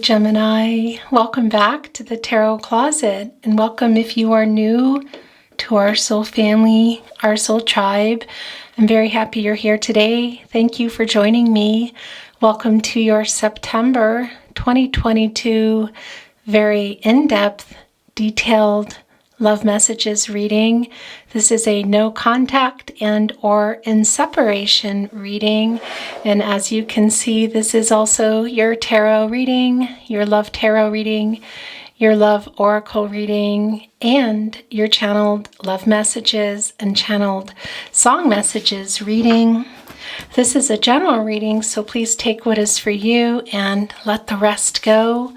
Gemini. Welcome back to the Tarot Closet, and welcome if you are new to our soul family, our soul tribe. I'm very happy you're here today. Thank you for joining me. Welcome to your September 2022 very in-depth, detailed love messages reading. This is a no contact and or in separation reading. And as you can see, this is also your tarot reading, your love tarot reading, your love oracle reading, and your channeled love messages and channeled song messages reading. This is a general reading, so please take what is for you and let the rest go.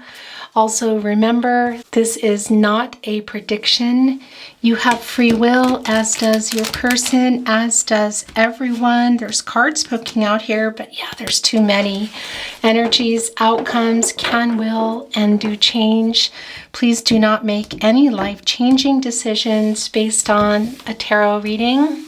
Also remember, this is not a prediction. You have free will, as does your person, as does everyone. There's cards poking out here, but yeah, there's too many. Energies, outcomes can, will, and do change. Please do not make any life-changing decisions based on a tarot reading.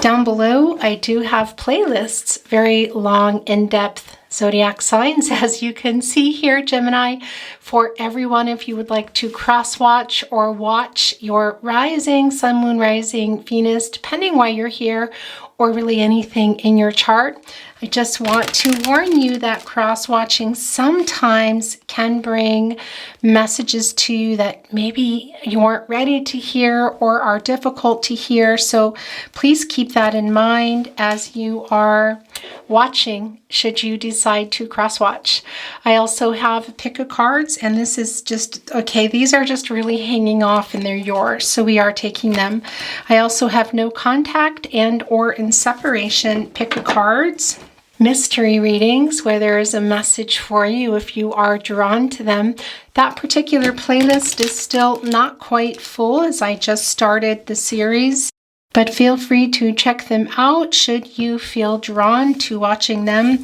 Down below, I do have playlists, very long, in-depth zodiac signs, as you can see here, Gemini, for everyone. If you would like to cross-watch or watch your rising, sun, moon, rising, Venus, depending why you're here, or really anything in your chart. I just want to warn you that cross-watching sometimes can bring messages to you that maybe you aren't ready to hear or are difficult to hear. So please keep that in mind as you are watching, should you decide to cross-watch. I also have a pick of cards, and this is just, okay, these are just really hanging off and they're yours, so we are taking them. I also have no contact and or in separation pick of cards. Mystery readings, where there is a message for you if you are drawn to them. That particular playlist is still not quite full as I just started the series, but feel free to check them out should you feel drawn to watching them.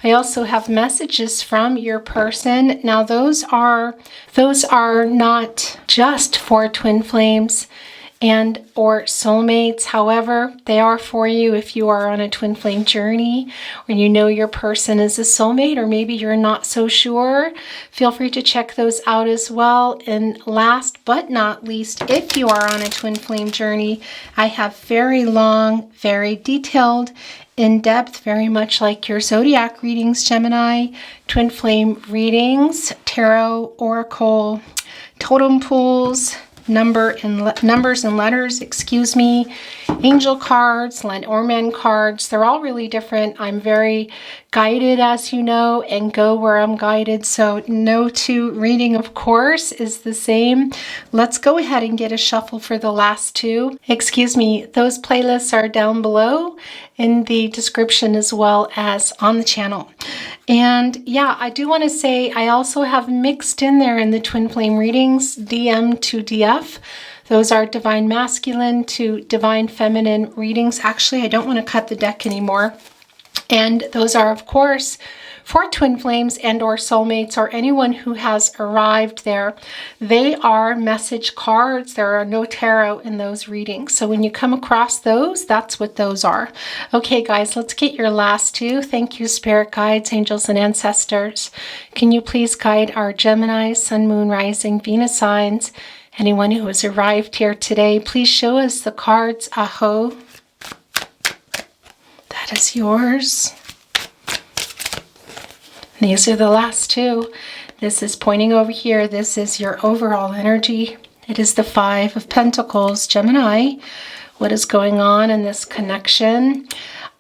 I also have messages from your person. Now those are not just for twin flames and or soulmates. However, they are for you if you are on a twin flame journey, or you know your person is a soulmate, or maybe you're not so sure. Feel free to check those out as well. And last but not least, if you are on a twin flame journey, I have very long, very detailed, in-depth, very much like your zodiac readings, Gemini, twin flame readings, tarot, oracle, totem pools, numbers and letters, angel cards, Lenormand cards. They're all really different. I'm very guided, as you know, and go where I'm guided. So no two reading, of course, is the same. Let's go ahead and get a shuffle for the last two. Those playlists are down below in the description as well as on the channel. And yeah, I do want to say I also have mixed in there in the twin flame readings, DM to DF. Those are divine masculine to divine feminine readings. Actually, I don't want to cut the deck anymore. And those are, of course, for twin flames and or soulmates or anyone who has arrived there. They are message cards. There are no tarot in those readings. So when you come across those, that's what those are. Okay, guys, let's get your last two. Thank you, spirit guides, angels, and ancestors. Can you please guide our Gemini, sun, moon, rising, Venus signs? Anyone who has arrived here today, please show us the cards. Aho. That is yours. These are the last two. This is pointing over here. This is your overall energy. It is the Five of Pentacles, Gemini. What is going on in this connection?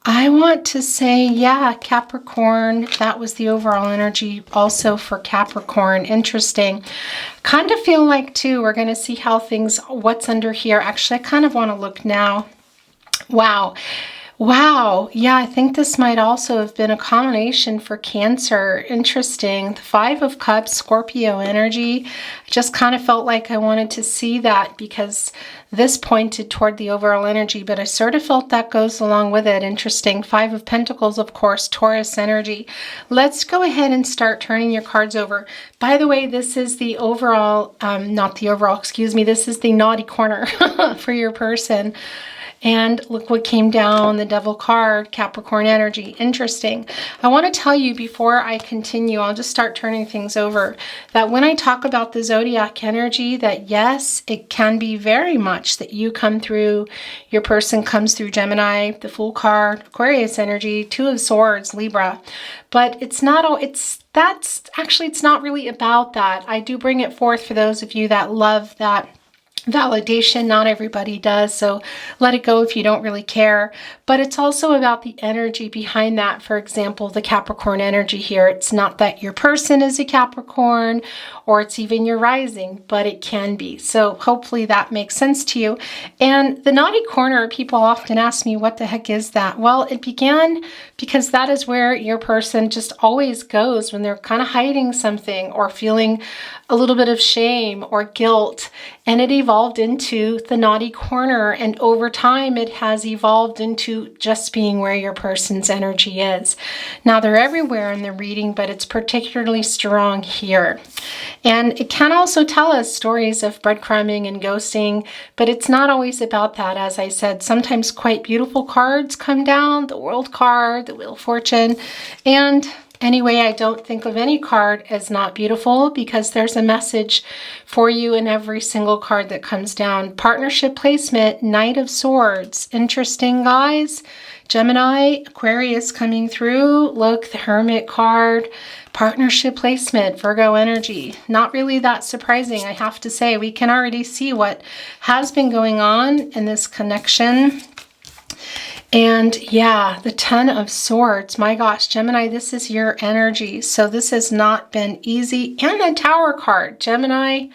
I want to say, yeah, Capricorn. That was the overall energy also for Capricorn. Interesting. Kind of feel like, too, we're going to see how what's under here. Actually, I kind of want to look now. Wow. Yeah, I think this might also have been a combination for Cancer. Interesting. The Five of Cups, Scorpio energy. I just kind of felt like I wanted to see that because this pointed toward the overall energy, but I sort of felt that goes along with it. Interesting. Five of Pentacles, of course, Taurus energy. Let's go ahead and start turning your cards over. By the way, this is the overall, this is the naughty corner for your person. And look what came down, the Devil card, Capricorn energy. Interesting. I want to tell you before I continue, I'll just start turning things over, that when I talk about the zodiac energy, that yes, it can be very much that you come through, your person comes through Gemini, the Fool card, Aquarius energy, Two of Swords, Libra. But it's not all, it's not really about that. I do bring it forth for those of you that love that validation. Not everybody does, so let it go if you don't really care. But it's also about the energy behind that. For example, the Capricorn energy here. It's not that your person is a Capricorn or it's even your rising, but it can be. So hopefully that makes sense to you. And the naughty corner, people often ask me, what the heck is that? Well, it began because that is where your person just always goes when they're kind of hiding something or feeling a little bit of shame or guilt. And it evolved into the naughty corner. And over time, it has evolved into just being where your person's energy is. Now, they're everywhere in the reading, but it's particularly strong here. And it can also tell us stories of breadcrumbing and ghosting, but it's not always about that. As I said, sometimes quite beautiful cards come down, the World card, the Wheel of Fortune. And anyway, I don't think of any card as not beautiful because there's a message for you in every single card that comes down. Partnership placement, Knight of Swords. Interesting, guys. Gemini, Aquarius coming through. Look, the Hermit card. Partnership placement, Virgo energy. Not really that surprising, I have to say. We can already see what has been going on in this connection. And yeah, the Ten of Swords. My gosh, Gemini, this is your energy. So this has not been easy. And the Tower card. Gemini.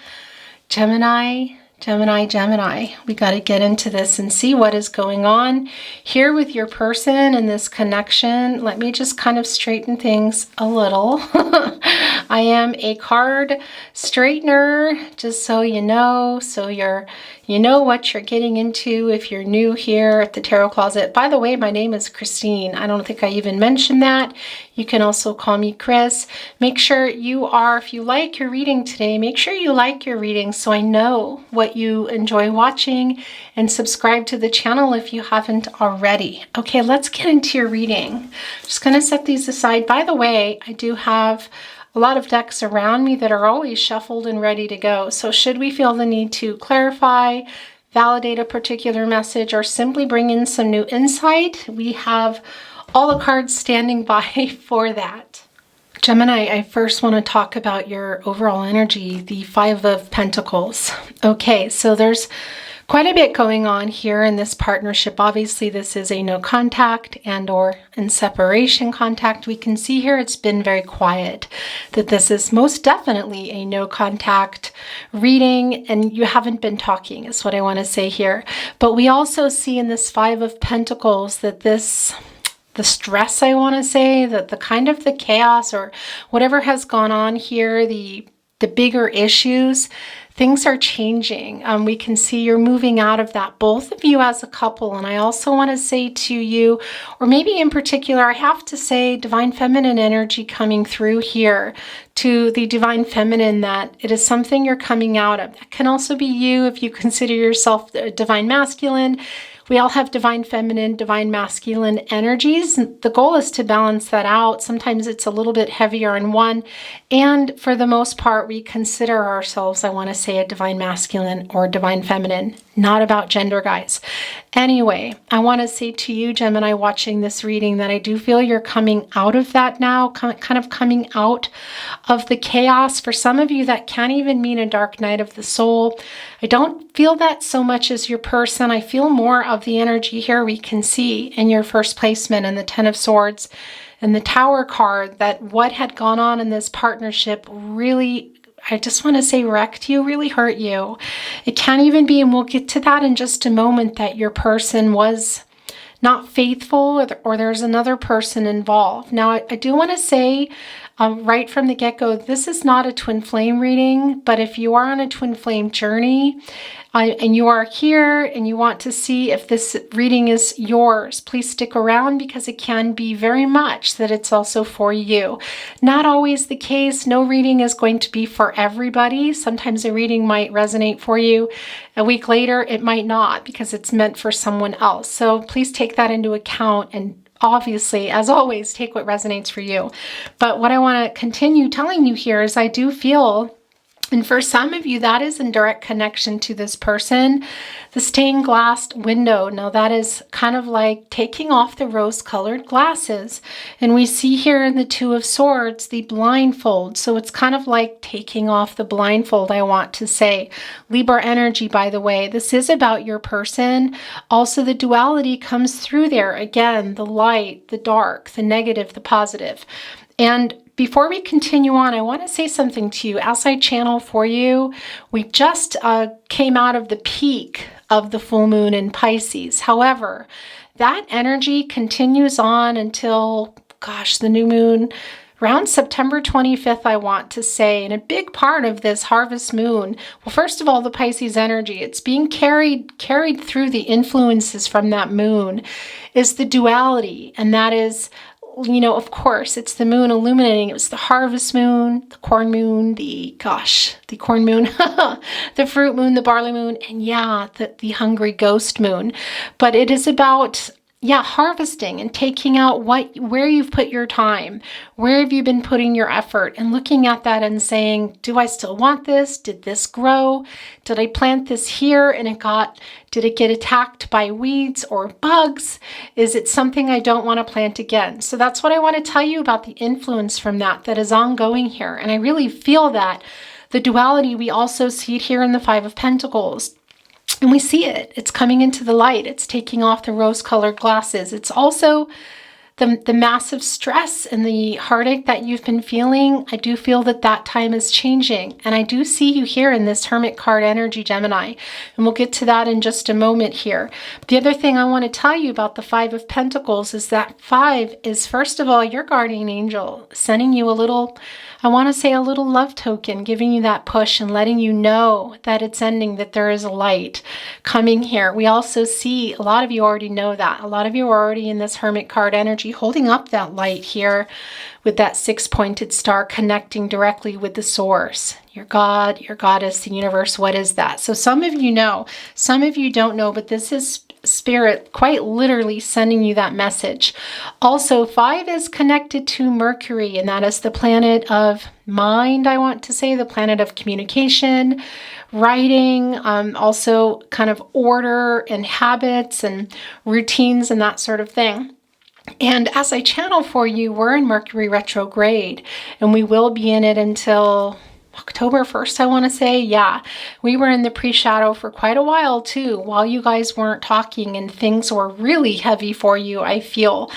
We got to get into this and see what is going on here with your person and this connection. Let me just kind of straighten things a little. I am a card straightener, just so you know. So you know what you're getting into if you're new here at the Tarot Closet. By the way, my name is Christine. I don't think I even mentioned that. You can also call me Chris. Make sure you are, if you like your reading today, make sure you like your reading so I know what you enjoy watching, and subscribe to the channel if you haven't already. Okay, let's get into your reading. I'm just going to set these aside. By the way, I do have a lot of decks around me that are always shuffled and ready to go. So should we feel the need to clarify, validate a particular message, or simply bring in some new insight, we have all the cards standing by for that. Gemini, I first want to talk about your overall energy, the Five of Pentacles. Okay, so there's quite a bit going on here in this partnership. Obviously, this is a no contact and or in separation contact. We can see here it's been very quiet, that this is most definitely a no contact reading and you haven't been talking is what I want to say here. But we also see in this Five of Pentacles that the stress, I want to say, that the kind of the chaos or whatever has gone on here, the bigger issues, things are changing. We can see you're moving out of that, both of you as a couple. And I also want to say to you, or maybe in particular, I have to say Divine Feminine energy coming through here to the Divine Feminine, that it is something you're coming out of. That can also be you if you consider yourself Divine Masculine. We all have Divine Feminine, Divine Masculine energies. The goal is to balance that out. Sometimes it's a little bit heavier in one. And for the most part, we consider ourselves, I want to say, a Divine Masculine or Divine Feminine. Not about gender, guys. Anyway, I want to say to you, Gemini, watching this reading, that I do feel you're coming out of that now, kind of coming out of the chaos. For some of you, that can even mean a dark night of the soul. I don't feel that so much as your person. I feel more of the energy here we can see in your first placement and the Ten of Swords and the Tower card, that what had gone on in this partnership really, I just want to say, wrecked you, really hurt you. It can even be, and we'll get to that in just a moment, that your person was not faithful or there's another person involved. Now, I do want to say right from the get-go, this is not a twin flame reading, but if you are on a twin flame journey and you are here and you want to see if this reading is yours, please stick around because it can be very much that it's also for you. Not always the case. No reading is going to be for everybody. Sometimes a reading might resonate for you. A week later, it might not because it's meant for someone else. So please take that into account and obviously, as always, take what resonates for you. But what I want to continue telling you here is I do feel, and for some of you, that is in direct connection to this person, the stained glass window. Now that is kind of like taking off the rose-colored glasses. And we see here in the Two of Swords, the blindfold. So it's kind of like taking off the blindfold, I want to say. Libra energy, by the way, this is about your person. Also, the duality comes through there. Again, the light, the dark, the negative, the positive. And before we continue on, I want to say something to you. As I channel for you, we just came out of the peak of the full moon in Pisces. However, that energy continues on until, gosh, the new moon, around September 25th, I want to say. And a big part of this harvest moon, well, first of all, the Pisces energy, it's being carried through the influences from that moon, is the duality. And that is, you know, of course, it's the moon illuminating. It was the harvest moon, the corn moon, the corn moon, the fruit moon, the barley moon, and yeah, the hungry ghost moon. But it is about, yeah, harvesting and taking out where you've put your time, where have you been putting your effort, and looking at that and saying, do I still want this? Did this grow? Did I plant this here and did it get attacked by weeds or bugs? Is it something I don't want to plant again? So that's what I want to tell you about the influence from that is ongoing here. And I really feel that the duality, we also see it here in the Five of Pentacles. And we see it. It's coming into the light. It's taking off the rose-colored glasses. It's also the massive stress and the heartache that you've been feeling. I do feel that time is changing. And I do see you here in this Hermit card energy, Gemini. And we'll get to that in just a moment here. The other thing I want to tell you about the Five of Pentacles is that 5 is, first of all, your guardian angel sending you a little, I want to say a little love token, giving you that push and letting you know that it's ending, that there is a light coming here. We also see, a lot of you already know that. A lot of you are already in this Hermit card energy, holding up that light here with that 6-pointed star connecting directly with the source. Your God, your goddess, the universe, what is that? So some of you know, some of you don't know, but this is Spirit quite literally sending you that message. Also, 5 is connected to Mercury, and that is the planet of mind, I want to say, the planet of communication, writing, also kind of order and habits and routines and that sort of thing. And as I channel for you, we're in Mercury retrograde, and we will be in it until October 1st, I want to say. Yeah, we were in the pre-shadow for quite a while too, while you guys weren't talking and things were really heavy for you, I feel.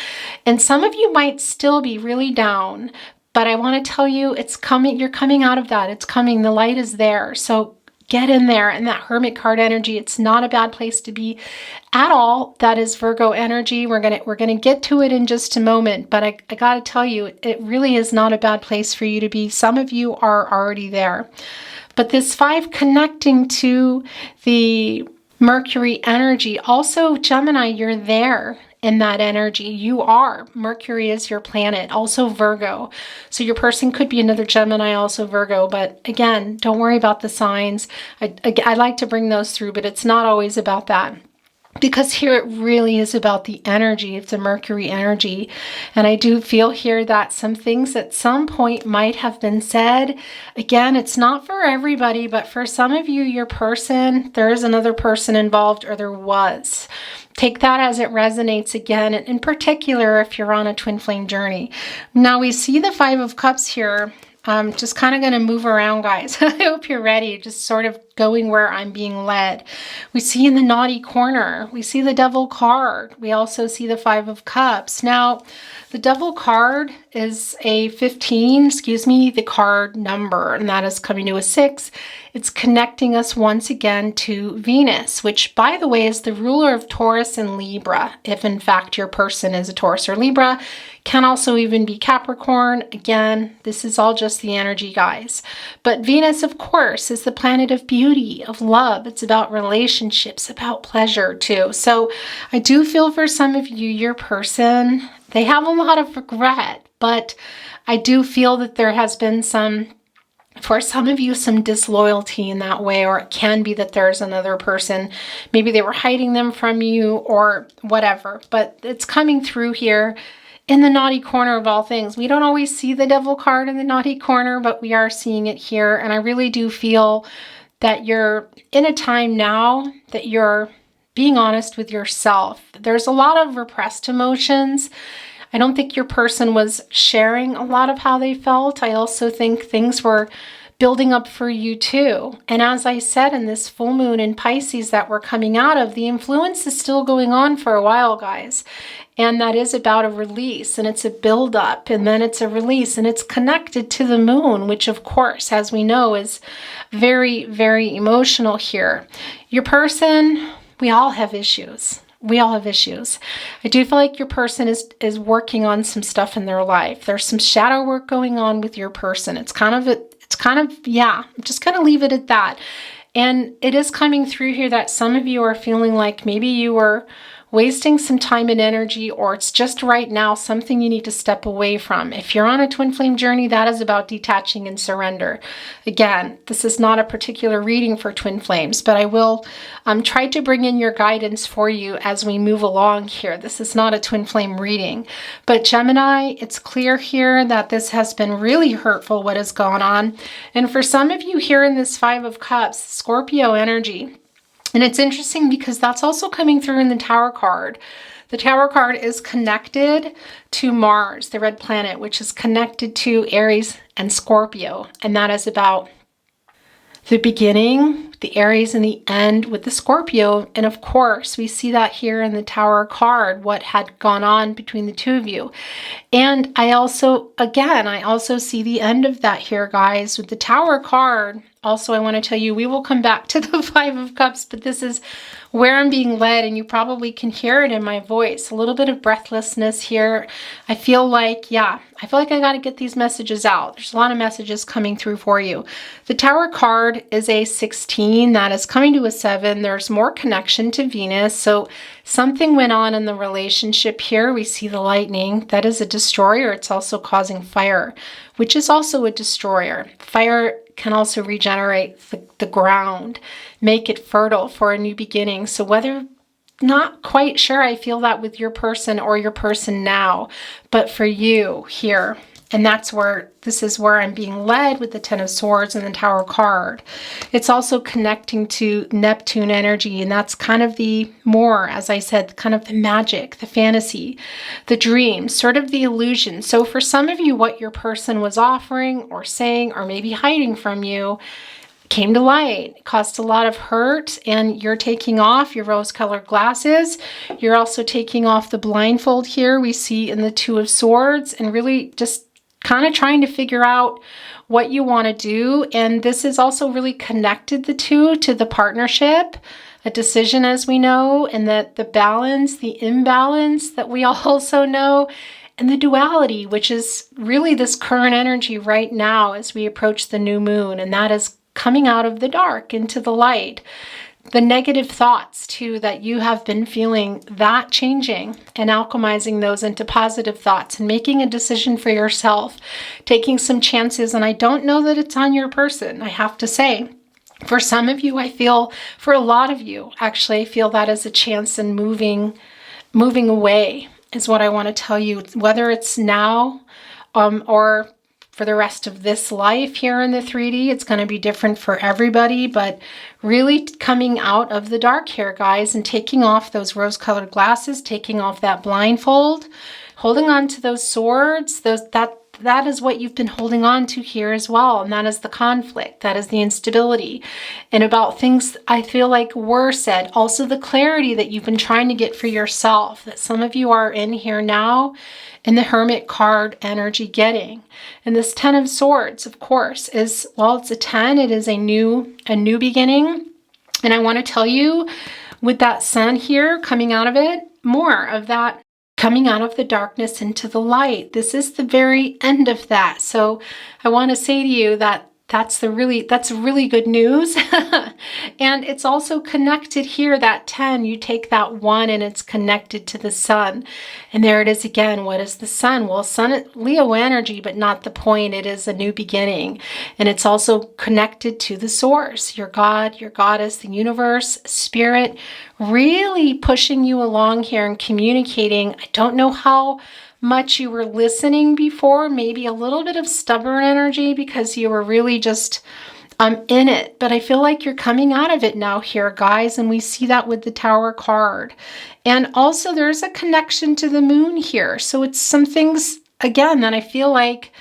And some of you might still be really down, but I want to tell you, it's coming. You're coming out of that. It's coming. The light is there. So get in there. And that Hermit card energy, it's not a bad place to be at all. That is Virgo energy. We're gonna get to it in just a moment, but I gotta tell you, it really is not a bad place for you to be. Some of you are already there. But this 5 connecting to the Mercury energy, also Gemini, you're there in that energy. You are. Mercury is your planet, also Virgo. So your person could be another Gemini, also Virgo. But again, don't worry about the signs. I like to bring those through, but it's not always about that. Because here it really is about the energy. It's a Mercury energy. And I do feel here that some things at some point might have been said. Again, it's not for everybody, but for some of you, your person, there is another person involved, or there was. Take that as it resonates again, in particular if you're on a twin flame journey. Now we see the 5 of Cups here. I'm just kind of going to move around, guys. I hope you're ready, just sort of going where I'm being led. We see in the naughty corner, we see the Devil card. We also see the 5 of Cups. Now, the Devil card is a 15, the card number, and that is coming to a 6. It's connecting us once again to Venus, which, by the way, is the ruler of Taurus and Libra. If in fact your person is a Taurus or Libra, can also even be Capricorn. Again, this is all just the energy, guys. But Venus, of course, is the planet of beauty, of love. It's about relationships, about pleasure too. So I do feel for some of you, your person, they have a lot of regret, but I do feel that there has been for some of you, some disloyalty in that way, or it can be that there's another person. Maybe they were hiding them from you or whatever, but it's coming through here. In the naughty corner of all things. We don't always see the devil card in the naughty corner, but we are seeing it here. And I really do feel that you're in a time now that you're being honest with yourself. There's a lot of repressed emotions. I don't think your person was sharing a lot of how they felt. I also think things were building up for you too. And as I said, in this full moon in Pisces that we're coming out of, the influence is still going on for a while, guys. And that is about a release, and it's a buildup, and then it's a release, and it's connected to the moon, which of course, as we know, is very, very emotional here. Your person, we all have issues. We all have issues. I do feel like your person is working on some stuff in their life. There's some shadow work going on with your person. Yeah, I'm just going to leave it at that. And it is coming through here that some of you are feeling like maybe you were wasting some time and energy, or it's just right now something you need to step away from. If you're on a twin flame journey, that is about detaching and surrender. Again, this is not a particular reading for twin flames, but I will try to bring in your guidance for you as we move along here. This is not a twin flame reading, but Gemini, it's clear here that this has been really hurtful, what has gone on. And for some of you here in this Five of Cups, Scorpio energy. And it's interesting because that's also coming through in the Tower card. The Tower card is connected to Mars, the red planet, which is connected to Aries and Scorpio. And that is about the beginning, the Aries, and the end with the Scorpio. And of course, we see that here in the Tower card, what had gone on between the two of you. And I also see the end of that here, guys, with the Tower card. Also, I want to tell you, we will come back to the Five of Cups, but this is where I'm being led, and you probably can hear it in my voice. A little bit of breathlessness here. I feel like I got to get these messages out. There's a lot of messages coming through for you. The Tower card is a 16. That is coming to a 7. There's more connection to Venus. So something went on in the relationship here. We see the lightning. That is a destroyer. It's also causing fire, which is also a destroyer. Fire can also regenerate the ground, make it fertile for a new beginning. So whether, not quite sure, I feel that with your person or your person now, but for you here. And this is where I'm being led with the Ten of Swords and the Tower card. It's also connecting to Neptune energy, and that's kind of the more, as I said, kind of the magic, the fantasy, the dream, sort of the illusion. So for some of you, what your person was offering or saying or maybe hiding from you came to light. It caused a lot of hurt, and you're taking off your rose-colored glasses. You're also taking off the blindfold here we see in the Two of Swords, and really just kind of trying to figure out what you want to do. And this is also really connected the two to the partnership, a decision, as we know, and that the balance, the imbalance that we also know, and the duality, which is really this current energy right now as we approach the new moon, and that is coming out of the dark into the light. The negative thoughts too that you have been feeling, that changing and alchemizing those into positive thoughts and making a decision for yourself, taking some chances. And I don't know that it's on your person, I have to say. For some of you, I feel, for a lot of you, actually, I feel that as a chance in moving away is what I want to tell you, whether it's now or for the rest of this life here in the 3D. It's going to be different for everybody, but really coming out of the dark here, guys, and taking off those rose-colored glasses, taking off that blindfold, holding on to those swords, that that is what you've been holding on to here as well. And that is the conflict. That is the instability. And about things I feel like were said. Also the clarity that you've been trying to get for yourself. That some of you are in here now in the Hermit card energy getting. And this 10 of Swords, of course, is, well, it's a 10. It is a new beginning. And I want to tell you, with that sun here coming out of it, more of that coming out of the darkness into the light. This is the very end of that. So I want to say to you that that's really good news. And it's also connected here, that 10, you take that 1 and it's connected to the sun. And there it is again. What is the sun? Well, sun, Leo energy, but not the point. It is a new beginning. And it's also connected to the source, your God, your goddess, the universe, spirit, really pushing you along here and communicating. I don't know how much you were listening before, maybe a little bit of stubborn energy because you were really just in it. But I feel like you're coming out of it now here, guys. And we see that with the Tower card. And also there's a connection to the moon here. So it's some things, again, that I feel like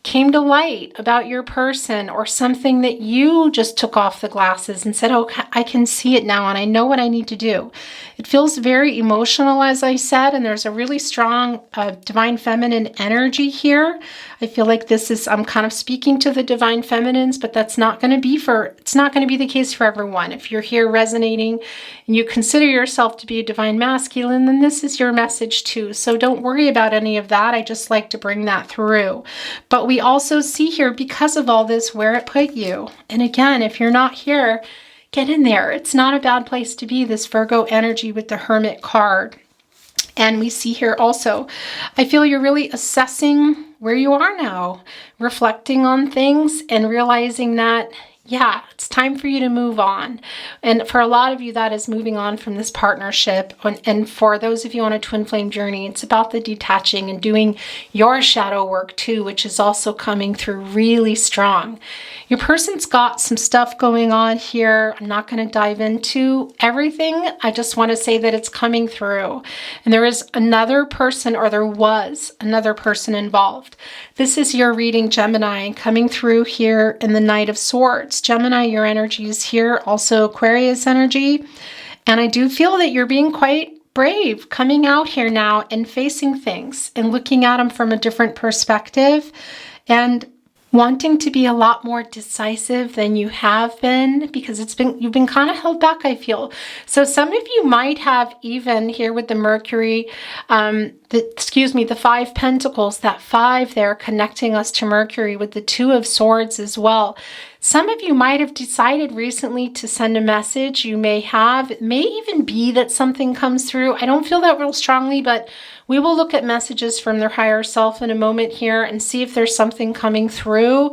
came to light about your person, or something that you just took off the glasses and said, oh, I can see it now and I know what I need to do. It feels very emotional, as I said, and there's a really strong divine feminine energy here. I feel like this is, I'm kind of speaking to the divine feminines, but that's not going to be it's not going to be the case for everyone. If you're here resonating and you consider yourself to be a divine masculine, then this is your message too. So don't worry about any of that. I just like to bring that through. But we also see here, because of all this, where it put you. And again, if you're not here, get in there. It's not a bad place to be, this Virgo energy with the Hermit card. And we see here also, I feel you're really assessing where you are now, reflecting on things and realizing that, yeah, it's time for you to move on. And for a lot of you, that is moving on from this partnership. And for those of you on a twin flame journey, it's about the detaching and doing your shadow work too, which is also coming through really strong. Your person's got some stuff going on here. I'm not going to dive into everything. I just want to say that it's coming through. And there is another person, or there was another person involved. This is your reading, Gemini, coming through here in the Knight of Swords. Gemini, your energy is here. Also Aquarius energy. And I do feel that you're being quite brave coming out here now and facing things and looking at them from a different perspective and wanting to be a lot more decisive than you have been, because you've been kind of held back, I feel. So some of you might have, even here with the Mercury, the 5 Pentacles, that 5 there connecting us to Mercury with the 2 of Swords as well. Some of you might have decided recently to send a message. You may have. It may even be that something comes through. I don't feel that real strongly, but we will look at messages from their higher self in a moment here and see if there's something coming through.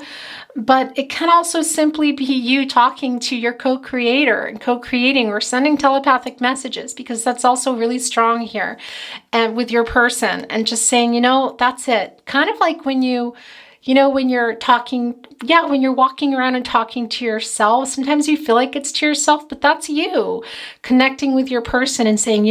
But it can also simply be you talking to your co-creator and co-creating or sending telepathic messages, because that's also really strong here and with your person, and just saying, that's it. Kind of like when when you're talking, when you're walking around and talking to yourself, sometimes you feel like it's to yourself, but that's you connecting with your person and saying,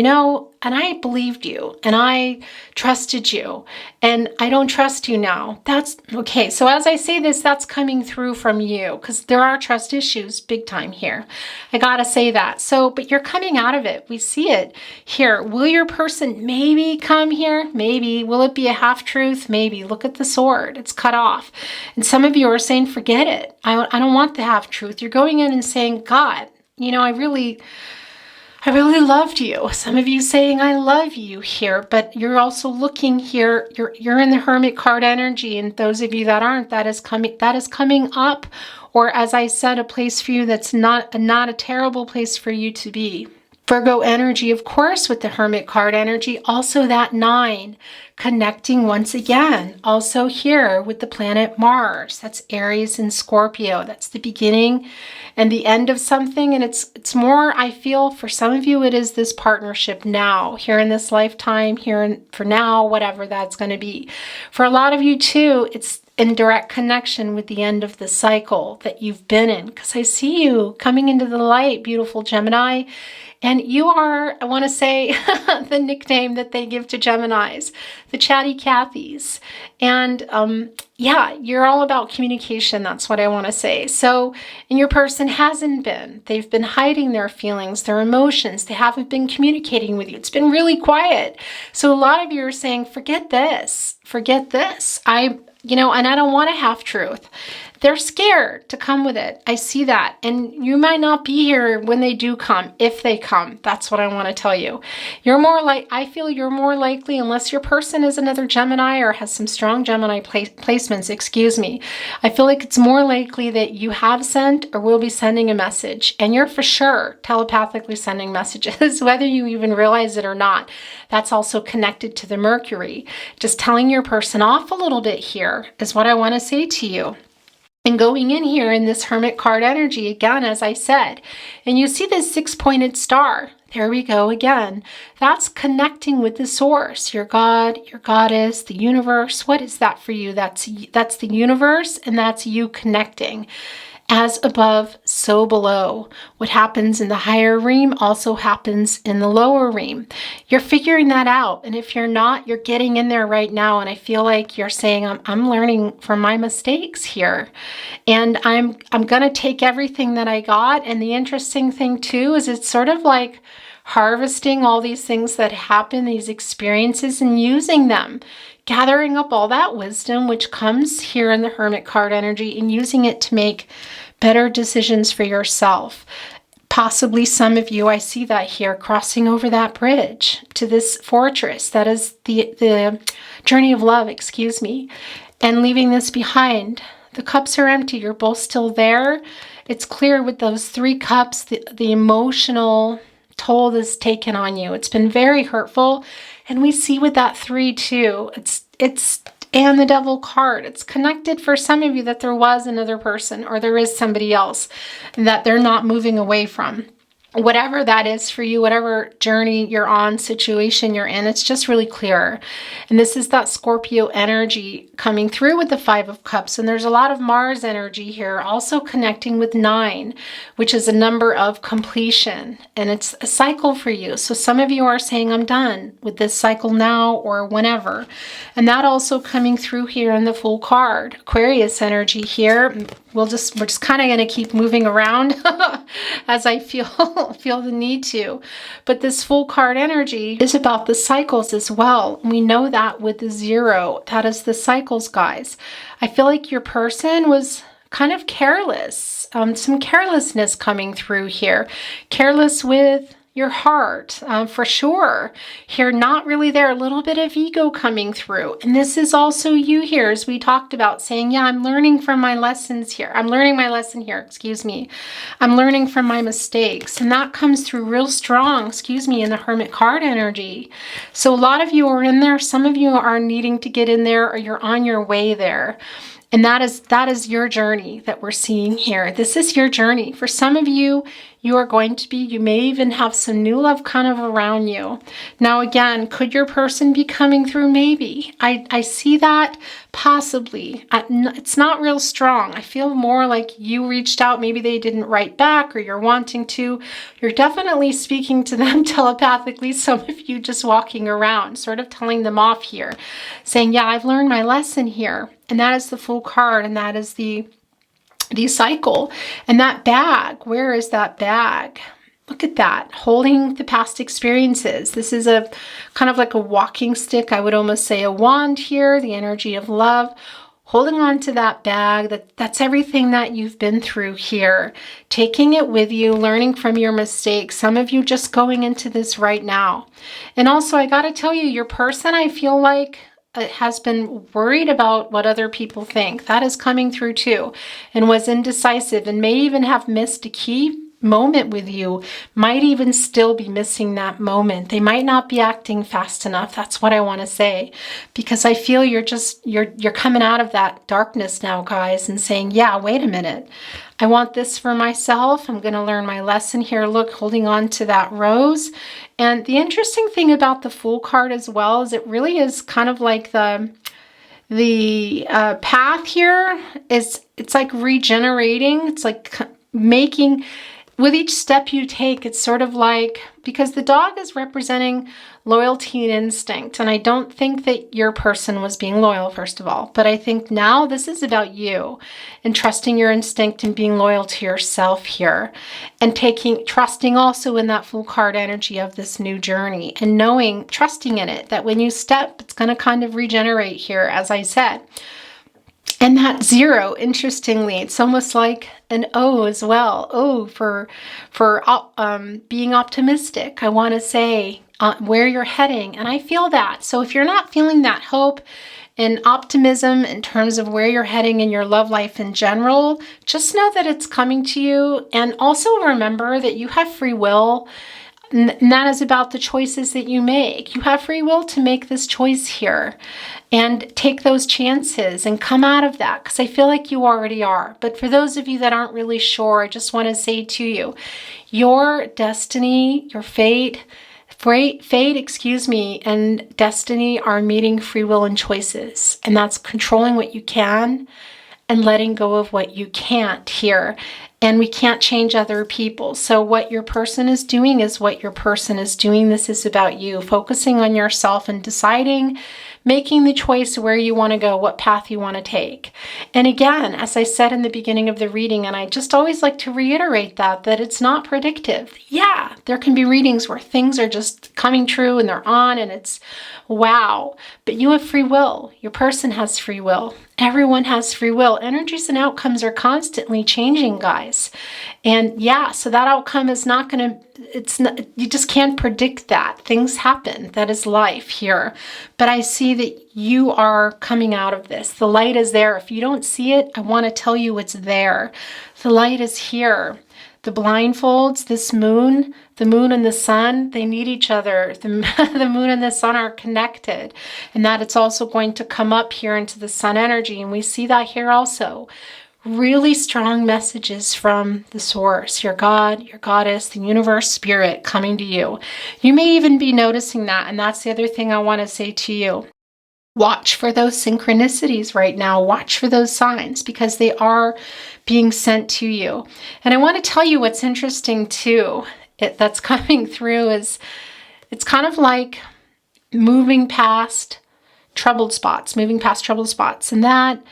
and I believed you and I trusted you and I don't trust you now. That's okay. So as I say this, that's coming through from you, because there are trust issues big time here. I gotta say that. So, but you're coming out of it. We see it here. Will your person maybe come here? Maybe. Will it be a half truth? Maybe. Look at the sword. It's cut off. And some of you are saying, forget it. I don't want the half truth. You're going in and saying, God, I really loved you. Some of you saying, I love you here, but you're also looking here. You're in the Hermit card energy. And those of you that aren't, that is coming up. Or as I said, a place for you that's not a terrible place for you to be. Virgo energy, of course, with the Hermit card energy. Also that 9 connecting once again. Also here with the planet Mars. That's Aries and Scorpio. That's the beginning and the end of something. And it's more, I feel, for some of you, it is this partnership now, here in this lifetime, for now, whatever that's going to be. For a lot of you too, in direct connection with the end of the cycle that you've been in. Because I see you coming into the light, beautiful Gemini. And you are, I want to say, the nickname that they give to Geminis, the chatty Cathys. And yeah, you're all about communication. That's what I want to say. So, and your person hasn't been. They've been hiding their feelings, their emotions. They haven't been communicating with you. It's been really quiet. So a lot of you are saying, forget this. Forget this. And I don't want a half truth. They're scared to come with it. I see that. And you might not be here when they do come, if they come. That's what I want to tell you. I feel you're more likely, unless your person is another Gemini or has some strong Gemini placements, excuse me. I feel like it's more likely that you have sent or will be sending a message. And you're for sure telepathically sending messages, whether you even realize it or not. That's also connected to the Mercury. Just telling your person off a little bit here is what I want to say to you. And going in here in this Hermit card energy, again, as I said, and you see this 6-pointed star. There we go again. That's connecting with the source, your God, your goddess, the universe. What is that for you? That's the universe, and that's you connecting. As above, so below. What happens in the higher realm also happens in the lower realm. You're figuring that out. And if you're not, you're getting in there right now. And I feel like you're saying, I'm learning from my mistakes here. And I'm going to take everything that I got. And the interesting thing too, is it's sort of like harvesting all these things that happen, these experiences, and using them. Gathering up all that wisdom, which comes here in the Hermit card energy, and using it to make better decisions for yourself. Possibly some of you, I see that here, crossing over that bridge to this fortress. That is the journey of love, excuse me, and leaving this behind. The cups are empty. You're both still there. It's clear with those 3 cups, the emotional toll is taken on you. It's been very hurtful. And we see with that 3 too, it's and the Devil card. It's connected for some of you that there was another person or there is somebody else that they're not moving away from. Whatever that is for you, whatever journey you're on, situation you're in, it's just really clear. And this is that Scorpio energy coming through with the 5 of Cups. And there's a lot of Mars energy here, also connecting with 9, which is a number of completion. And it's a cycle for you. So some of you are saying, I'm done with this cycle now or whenever. And that also coming through here in the Fool card. Aquarius energy here. We're just kind of going to keep moving around as I feel the need to. But this Fool card energy is about the cycles as well. We know that with the 0. That is the cycles, guys. I feel like your person was kind of careless. Some carelessness coming through here. Careless with your heart, for sure. Here, not really there. A little bit of ego coming through. And this is also you here, as we talked about, saying, yeah, I'm learning from my lessons here. I'm learning my lesson here, excuse me. I'm learning from my mistakes. And that comes through real strong, excuse me, in the Hermit card energy. So a lot of you are in there. Some of you are needing to get in there, or you're on your way there. And that is your journey that we're seeing here. This is your journey. For some of you, you are going to be, you may even have some new love kind of around you. Now, again, could your person be coming through? Maybe. I see that possibly. It's not real strong. I feel more like you reached out. Maybe they didn't write back, or you're wanting to. You're definitely speaking to them telepathically. Some of you just walking around, sort of telling them off here, saying, yeah, I've learned my lesson here. And that is the Fool card, and that is the cycle. And that bag, where is that bag? Look at that, holding the past experiences. This is a kind of like a walking stick. I would almost say a wand here, the energy of love, holding on to that bag. That's everything that you've been through here, taking it with you, learning from your mistakes. Some of you just going into this right now. And also, I got to tell you, your person, I feel like, has been worried about what other people think. That is coming through too, and was indecisive, and may even have missed a key moment with you, might even still be missing that moment. They might not be acting fast enough. That's what I want to say, because I feel you're coming out of that darkness now, guys, and saying, yeah, wait a minute. I want this for myself. I'm going to learn my lesson here. Look, holding on to that rose. And the interesting thing about the Fool card as well is it really is kind of like the The path here is, it's like regenerating. It's like making, with each step you take, it's sort of like, because the dog is representing loyalty and instinct. And I don't think that your person was being loyal, first of all, but I think now this is about you and trusting your instinct and being loyal to yourself here, and trusting also in that Fool card energy of this new journey, and knowing, trusting in it, that when you step, it's going to kind of regenerate here, as I said. And that 0, interestingly, it's almost like an O as well. O for being optimistic. I want to say where you're heading, and I feel that. So if you're not feeling that hope and optimism in terms of where you're heading in your love life in general, just know that it's coming to you. And also remember that you have free will. And that is about the choices that you make. You have free will to make this choice here and take those chances and come out of that, because I feel like you already are. But for those of you that aren't really sure, I just want to say to you, your destiny, your fate, and destiny are meeting free will and choices. And that's controlling what you can and letting go of what you can't here. And we can't change other people. So what your person is doing is what your person is doing. This is about you focusing on yourself and deciding, making the choice where you want to go, what path you want to take. And again, as I said in the beginning of the reading, and I just always like to reiterate that it's not predictive. Yeah, there can be readings where things are just coming true and they're on and it's wow. But you have free will. Your person has free will. Everyone has free will. Energies and outcomes are constantly changing, guys. And yeah, so that outcome is not going to, you just can't predict that. Things happen. That is life here. But I see that you are coming out of this. The light is there. If you don't see it, I want to tell you it's there. The light is here. The blindfolds, this moon, the moon and the sun, they need each other. The moon and the sun are connected, and that it's also going to come up here into the sun energy. And we see that here also. Really strong messages from the source, your God, your goddess, the universe, spirit coming to you. You may even be noticing that. And that's the other thing I want to say to you. Watch for those synchronicities right now. Watch for those signs, because they are being sent to you. And I want to tell you what's interesting too, that's coming through is it's kind of like moving past troubled spots. And that,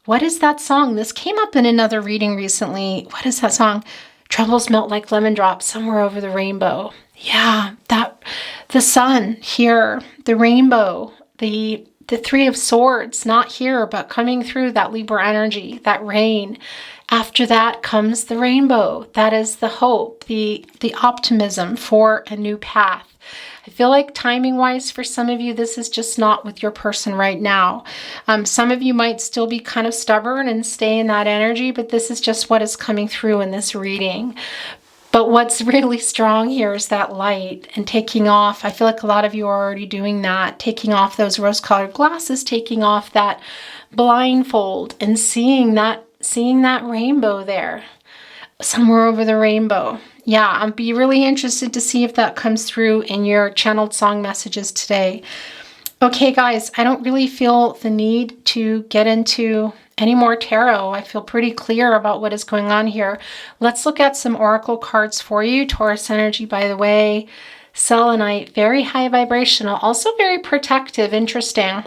what is that song? This came up in another reading recently. What is that song? Troubles melt like lemon drops somewhere over the rainbow. Yeah, that, the sun here, the rainbow, the 3 of Swords, not here, but coming through that Libra energy, that rain. After that comes the rainbow. That is the hope, the optimism for a new path. I feel like timing-wise, for some of you, this is just not with your person right now. Some of you might still be kind of stubborn and stay in that energy, but this is just what is coming through in this reading. But what's really strong here is that light and taking off. I feel like a lot of you are already doing that, taking off those rose-colored glasses, taking off that blindfold and seeing that rainbow there, somewhere over the rainbow. Yeah, I'd be really interested to see if that comes through in your channeled song messages today. Okay, guys, I don't really feel the need to get into any more tarot. I feel pretty clear about what is going on here. Let's look at some oracle cards for you. Taurus energy, by the way. Selenite, very high vibrational, also very protective, interesting.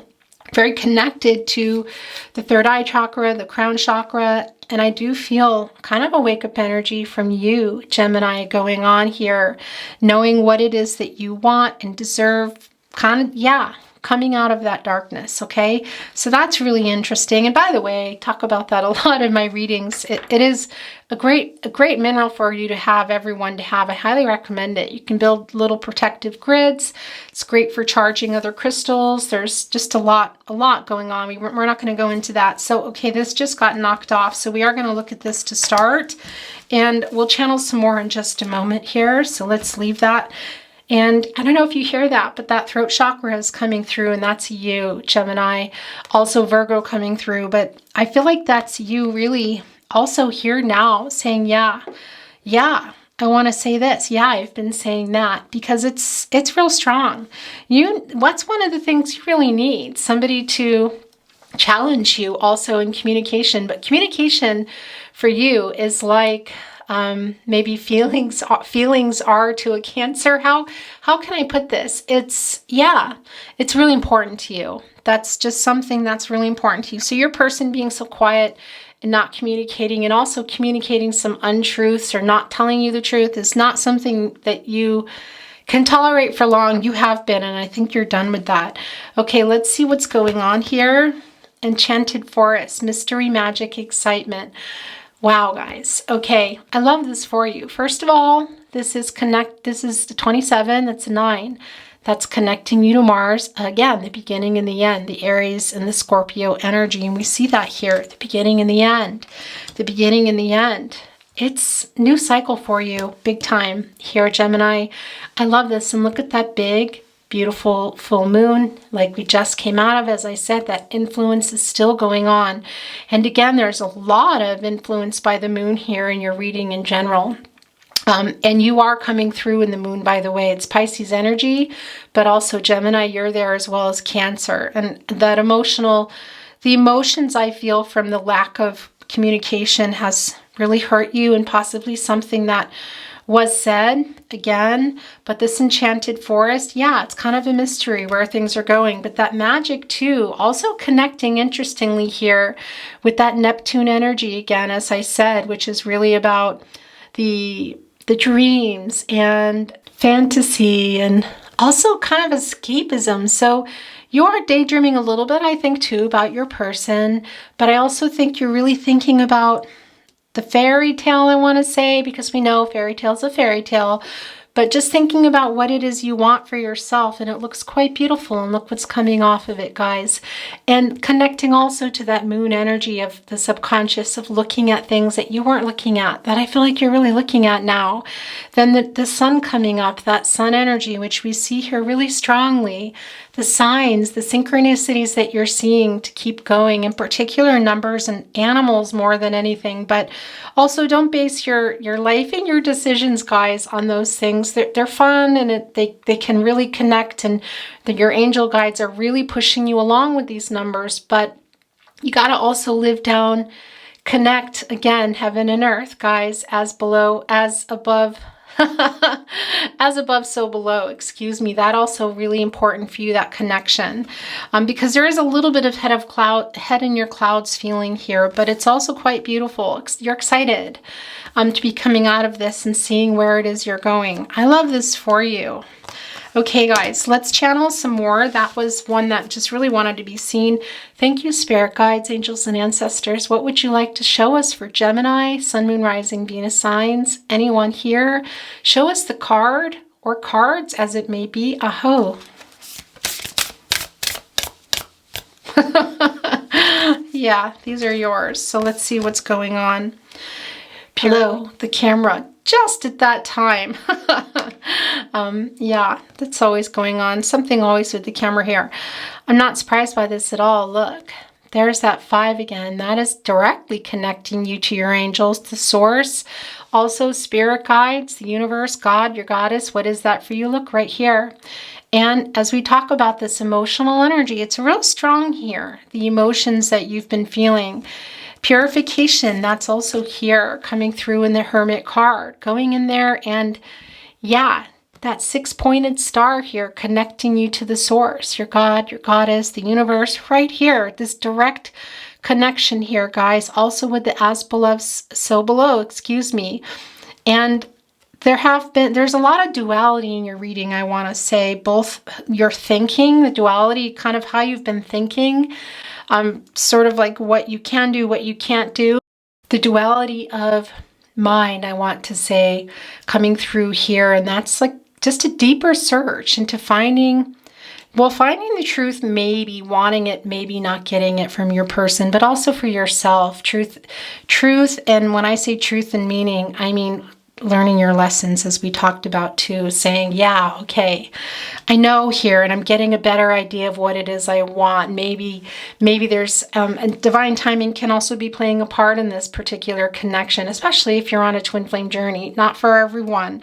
Very connected to the third eye chakra, the crown chakra. And I do feel kind of a wake-up energy from you, Gemini, going on here. Knowing what it is that you want and deserve. Kind of, yeah, coming out of that darkness, okay? So that's really interesting. And by the way, I talk about that a lot in my readings. It is a great mineral for you to have, everyone to have. I highly recommend it. You can build little protective grids. It's great for charging other crystals. There's just a lot going on. We're not going to go into that. So, okay, this just got knocked off. So we are going to look at this to start. And we'll channel some more in just a moment here. So let's leave that. And I don't know if you hear that, but that throat chakra is coming through, and that's you, Gemini. Also Virgo coming through, but I feel like that's you really also here now saying, yeah, I want to say this. Yeah, I've been saying that, because it's real strong. What's one of the things you really need? Somebody to challenge you also in communication. But communication for you is like maybe feelings are to a Cancer. How can I put this? It's really important to you. That's just something that's really important to you. So your person being so quiet and not communicating, and also communicating some untruths or not telling you the truth, is not something that you can tolerate for long. You have been, and I think you're done with that. Okay, let's see what's going on here. Enchanted Forest, mystery, magic, excitement. Wow, guys. Okay, I love this for you. First of all, this is the 27, that's a 9. That's connecting you to Mars. Again, the beginning and the end, the Aries and the Scorpio energy. And we see that here, the beginning and the end. The beginning and the end. It's new cycle for you, big time here, Gemini. I love this. And look at that big, beautiful full moon like we just came out of. As I said, that influence is still going on. And again, there's a lot of influence by the moon here in your reading in general. And you are coming through in the moon, by the way. It's Pisces energy, but also Gemini, you're there as well as Cancer. And that the emotions I feel from the lack of communication has really hurt you, and possibly something that was said again. But this Enchanted Forest, it's kind of a mystery where things are going. But that magic too, also connecting interestingly here with that Neptune energy again, as I said, which is really about the dreams and fantasy and also kind of escapism. So you're daydreaming a little bit, I think, too, about your person. But I also think you're really thinking about the fairy tale, I want to say, because we know fairy tale's a fairy tale. But just thinking about what it is you want for yourself, and it looks quite beautiful, and look what's coming off of it, guys. And connecting also to that moon energy of the subconscious, of looking at things that you weren't looking at, that I feel like you're really looking at now. Then the sun coming up, that sun energy, which we see here really strongly. The signs, the synchronicities that you're seeing to keep going, in particular numbers and animals more than anything. But also don't base your life and your decisions, guys, on those things. They're fun, and they can really connect, and your angel guides are really pushing you along with these numbers. But you got to also live down, connect, again, heaven and earth, guys, as below, as above. As above, so below, excuse me. That also really important for you, that connection, because there is a little bit of head in your clouds feeling here, but it's also quite beautiful. You're excited to be coming out of this and seeing where it is you're going. I love this for you. Okay, guys, let's channel some more. That was one that just really wanted to be seen. Thank you, spirit guides, angels, and ancestors. What would you like to show us for Gemini, Sun, Moon, Rising, Venus signs? Anyone here? Show us the card or cards, as it may be. Aho. Yeah, these are yours. So let's see what's going on. Hello, the camera, just at that time. Yeah, that's always going on. Something always with the camera here. I'm not surprised by this at all. Look, there's that 5 again. That is directly connecting you to your angels, the source. Also spirit guides, the universe, God, your goddess. What is that for you? Look right here. And as we talk about this emotional energy, it's real strong here. The emotions that you've been feeling. Purification, that's also here, coming through in the Hermit card. Going in there and, that 6-pointed star here, connecting you to the source, your God, your goddess, the universe, right here. This direct connection here, guys. Also with the as below, so below, excuse me. And there's a lot of duality in your reading, I want to say. Both your thinking, the duality, kind of how you've been thinking, sort of like what you can do, what you can't do. The duality of mind, I want to say, coming through here. And that's like just a deeper search into finding the truth, maybe wanting it, maybe not getting it from your person, but also for yourself. Truth. And when I say truth and meaning, I mean learning your lessons, as we talked about too, saying, okay, I know here, and I'm getting a better idea of what it is I want. Maybe there's and divine timing can also be playing a part in this particular connection, especially if you're on a twin flame journey. Not for everyone,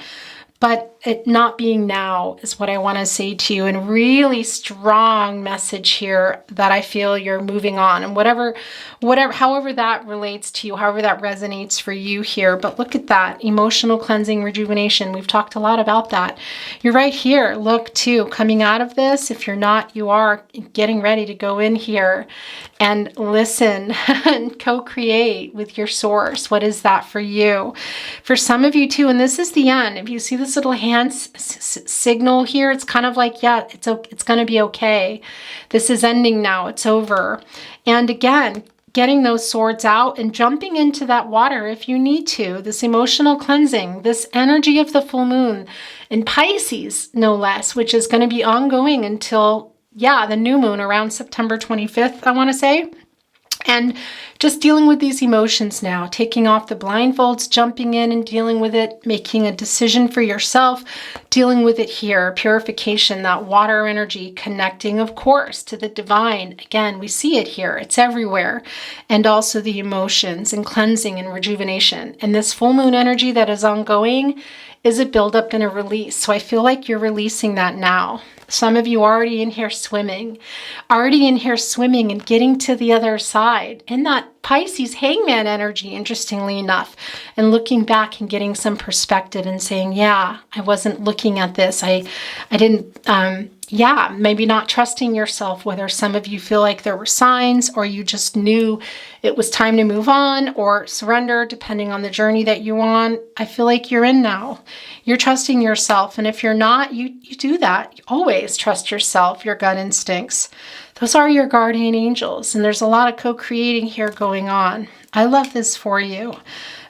but it not being now is what I want to say to you. And really strong message here that I feel you're moving on, and however that relates to you, however that resonates for you here. But look at that emotional cleansing, rejuvenation. We've talked a lot about that. You're right here. Look too, coming out of this. If you're not, you are getting ready to go in here and listen and co-create with your source. What is that for you? For some of you too, and this is the end. If you see this little hand signal here, it's kind of like, yeah, it's going to be okay. This is ending now. It's over. And again, getting those swords out and jumping into that water if you need to. This emotional cleansing, this energy of the full moon in Pisces, no less, which is going to be ongoing until, the new moon around September 25th, I want to say. And just dealing with these emotions now, taking off the blindfolds, jumping in and dealing with it, making a decision for yourself, dealing with it here, purification, that water energy, connecting, of course, to the divine. Again, we see it here. It's everywhere. And also the emotions and cleansing and rejuvenation. And this full moon energy that is ongoing is a buildup and a release. So I feel like you're releasing that now. Some of you already in here swimming and getting to the other side in that Pisces hangman energy, interestingly enough, and looking back and getting some perspective and saying, yeah, I wasn't looking at this. I didn't, maybe not trusting yourself, whether some of you feel like there were signs or you just knew it was time to move on or surrender, depending on the journey that you're on. I feel like you're in now. You're trusting yourself. And if you're not, you do that. You always trust yourself, your gut instincts. Those are your guardian angels. And there's a lot of co-creating here going on. I love this for you.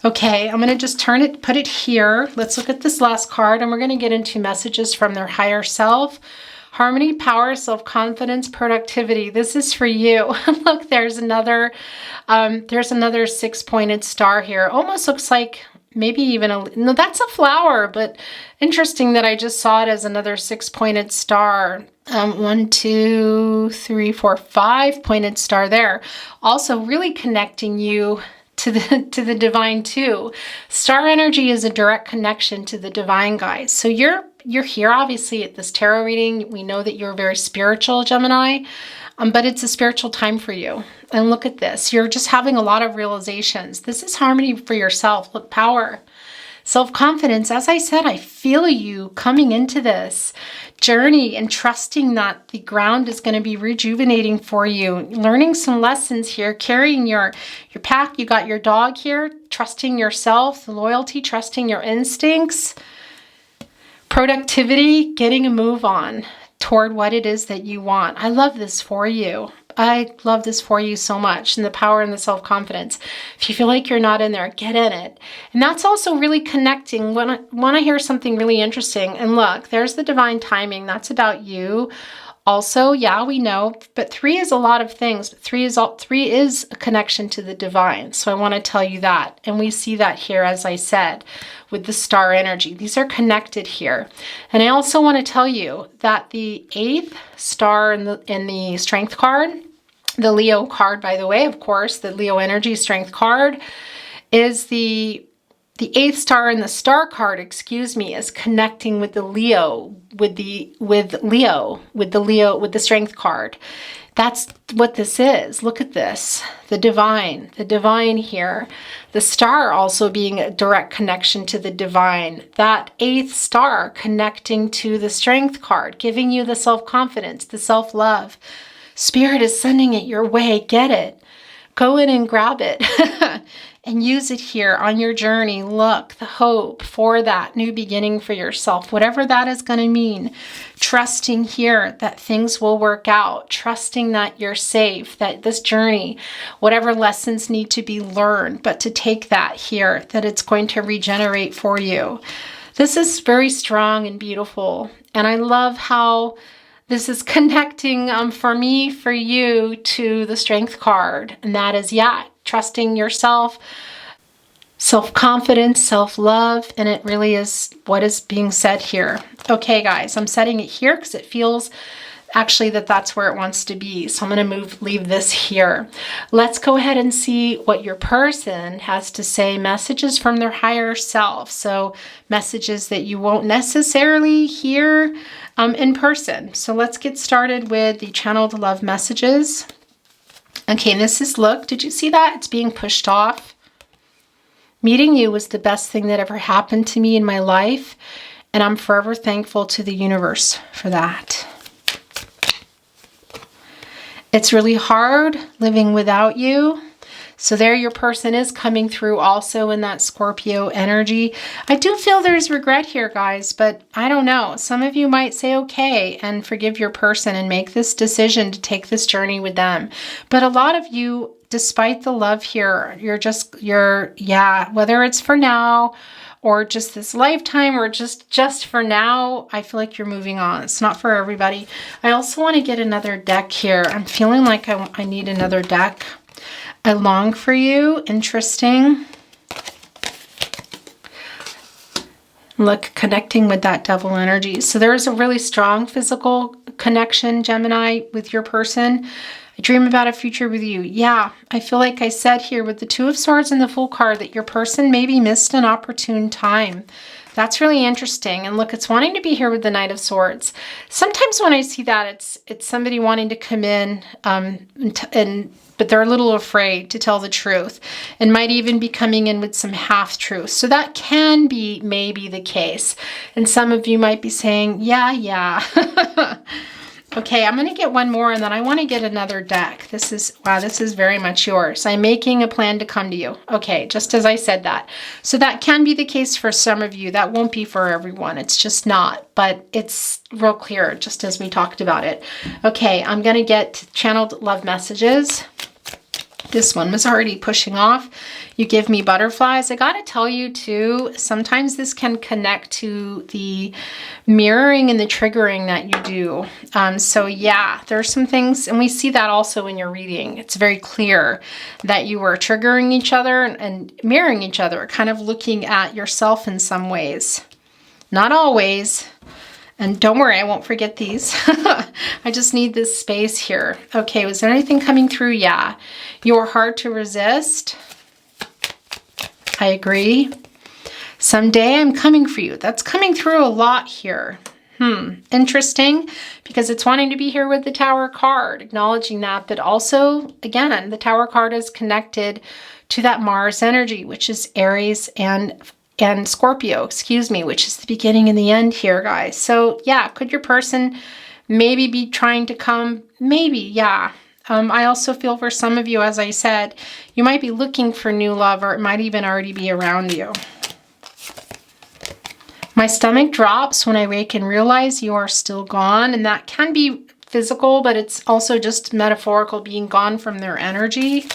Okay, I'm going to just put it here. Let's look at this last card, and we're going to get into messages from their higher self. Harmony, power, self-confidence, productivity. This is for you. Look, there's another 6-pointed star here. Almost looks like maybe even no, that's a flower, but interesting that I just saw it as another 6-pointed star. 1, 2, 3, 4, 5-pointed star there. Also really connecting you to the divine too. Star energy is a direct connection to the divine, guys. So you're here obviously at this tarot reading. We know that you're very spiritual, Gemini, but it's a spiritual time for you. And look at this. You're just having a lot of realizations. This is harmony for yourself. Look, power, self-confidence. As I said, I feel you coming into this journey and trusting that the ground is going to be rejuvenating for you. Learning some lessons here, carrying your pack. You got your dog here, trusting yourself, the loyalty, trusting your instincts. Productivity, getting a move on toward what it is that you want. I love this for you. I love this for you so much. And the power and the self-confidence. If you feel like you're not in there, get in it. And that's also really connecting when I hear something really interesting. And look, there's the divine timing. That's about you. Also, yeah, we know, but 3 is a lot of things. But 3 is a connection to the divine. So I want to tell you that. And we see that here, as I said, with the star energy. These are connected here. And I also want to tell you that the 8th star in the strength card, the Leo card, by the way, of course, the Leo energy strength card, is the 8th star in the star card, is connecting with the Leo, with the strength card. That's what this is. Look at this. The divine here. The star also being a direct connection to the divine. That 8th star connecting to the strength card, giving you the self-confidence, the self-love. Spirit is sending it your way. Get it. Go in and grab it. And use it here on your journey. Look, the hope for that new beginning for yourself, whatever that is going to mean. Trusting here that things will work out. Trusting that you're safe, that this journey, whatever lessons need to be learned, but to take that here, that it's going to regenerate for you. This is very strong and beautiful. And I love how this is connecting for me, for you, to the strength card. And that is, trusting yourself, self-confidence, self-love, and it really is what is being said here. Okay, guys, I'm setting it here because it feels actually that's where it wants to be. So I'm going to leave this here. Let's go ahead and see what your person has to say. Messages from their higher self. So messages that you won't necessarily hear in person. So let's get started with the channeled love messages. Okay, and this is, look, did you see that? It's being pushed off. Meeting you was the best thing that ever happened to me in my life, and I'm forever thankful to the universe for that. It's really hard living without you. So there your person is coming through also in that Scorpio energy. I do feel there's regret here, guys, but I don't know. Some of you might say okay and forgive your person and make this decision to take this journey with them. But a lot of you, despite the love here, whether it's for now or just this lifetime or just for now, I feel like you're moving on. It's not for everybody. I also want to get another deck here. I'm feeling like I need another deck. I long for you. Interesting. Look, connecting with that devil energy. So there is a really strong physical connection, Gemini, with your person. I dream about a future with you. Yeah, I feel like I said here with the Two of Swords and the Fool card that your person maybe missed an opportune time. That's really interesting. And look, it's wanting to be here with the Knight of Swords. Sometimes when I see that, it's somebody wanting to come in but they're a little afraid to tell the truth and might even be coming in with some half-truths. So that can be maybe the case. And some of you might be saying, yeah. Okay, I'm going to get one more and then I want to get another deck. This is very much yours. I'm making a plan to come to you. Okay, just as I said that. So that can be the case for some of you. That won't be for everyone. It's just not, but it's real clear just as we talked about it. Okay, I'm going to get channeled love messages. This one was already pushing off. You give me butterflies. I got to tell you too, sometimes this can connect to the mirroring and the triggering that you do. So yeah, there are some things, and we see that also in your reading. It's very clear that you were triggering each other and mirroring each other, kind of looking at yourself in some ways. Not always. And don't worry, I won't forget these. I just need this space here. Okay, was there anything coming through? Yeah. You're hard to resist. I agree. Someday I'm coming for you. That's coming through a lot here. Interesting, because it's wanting to be here with the Tower card, acknowledging that, but also, again, the Tower card is connected to that Mars energy, which is Aries and Scorpio, which is the beginning and the end here, guys. So yeah, could your person maybe be trying to come? Maybe, yeah. I also feel for some of you, as I said, you might be looking for new love, or it might even already be around you. My stomach drops when I wake and realize you are still gone, and that can be physical, but it's also just metaphorical, being gone from their energy.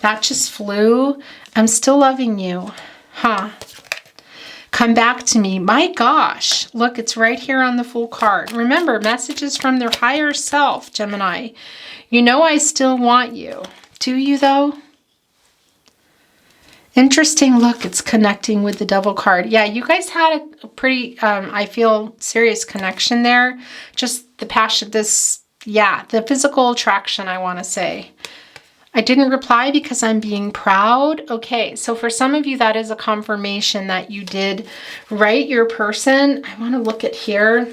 That just flew. I'm still loving you. Come back to me. My gosh, look, it's right here on the Fool card. Remember, messages from their higher self, Gemini. You know I still want you. Do you, though? Interesting. Look, it's connecting with the Devil card. Yeah, you guys had a pretty, I feel, serious connection there. Just the passion, the physical attraction, I want to say. I didn't reply because I'm being proud. Okay, so for some of you, that is a confirmation that you did write your person. I want to look at here.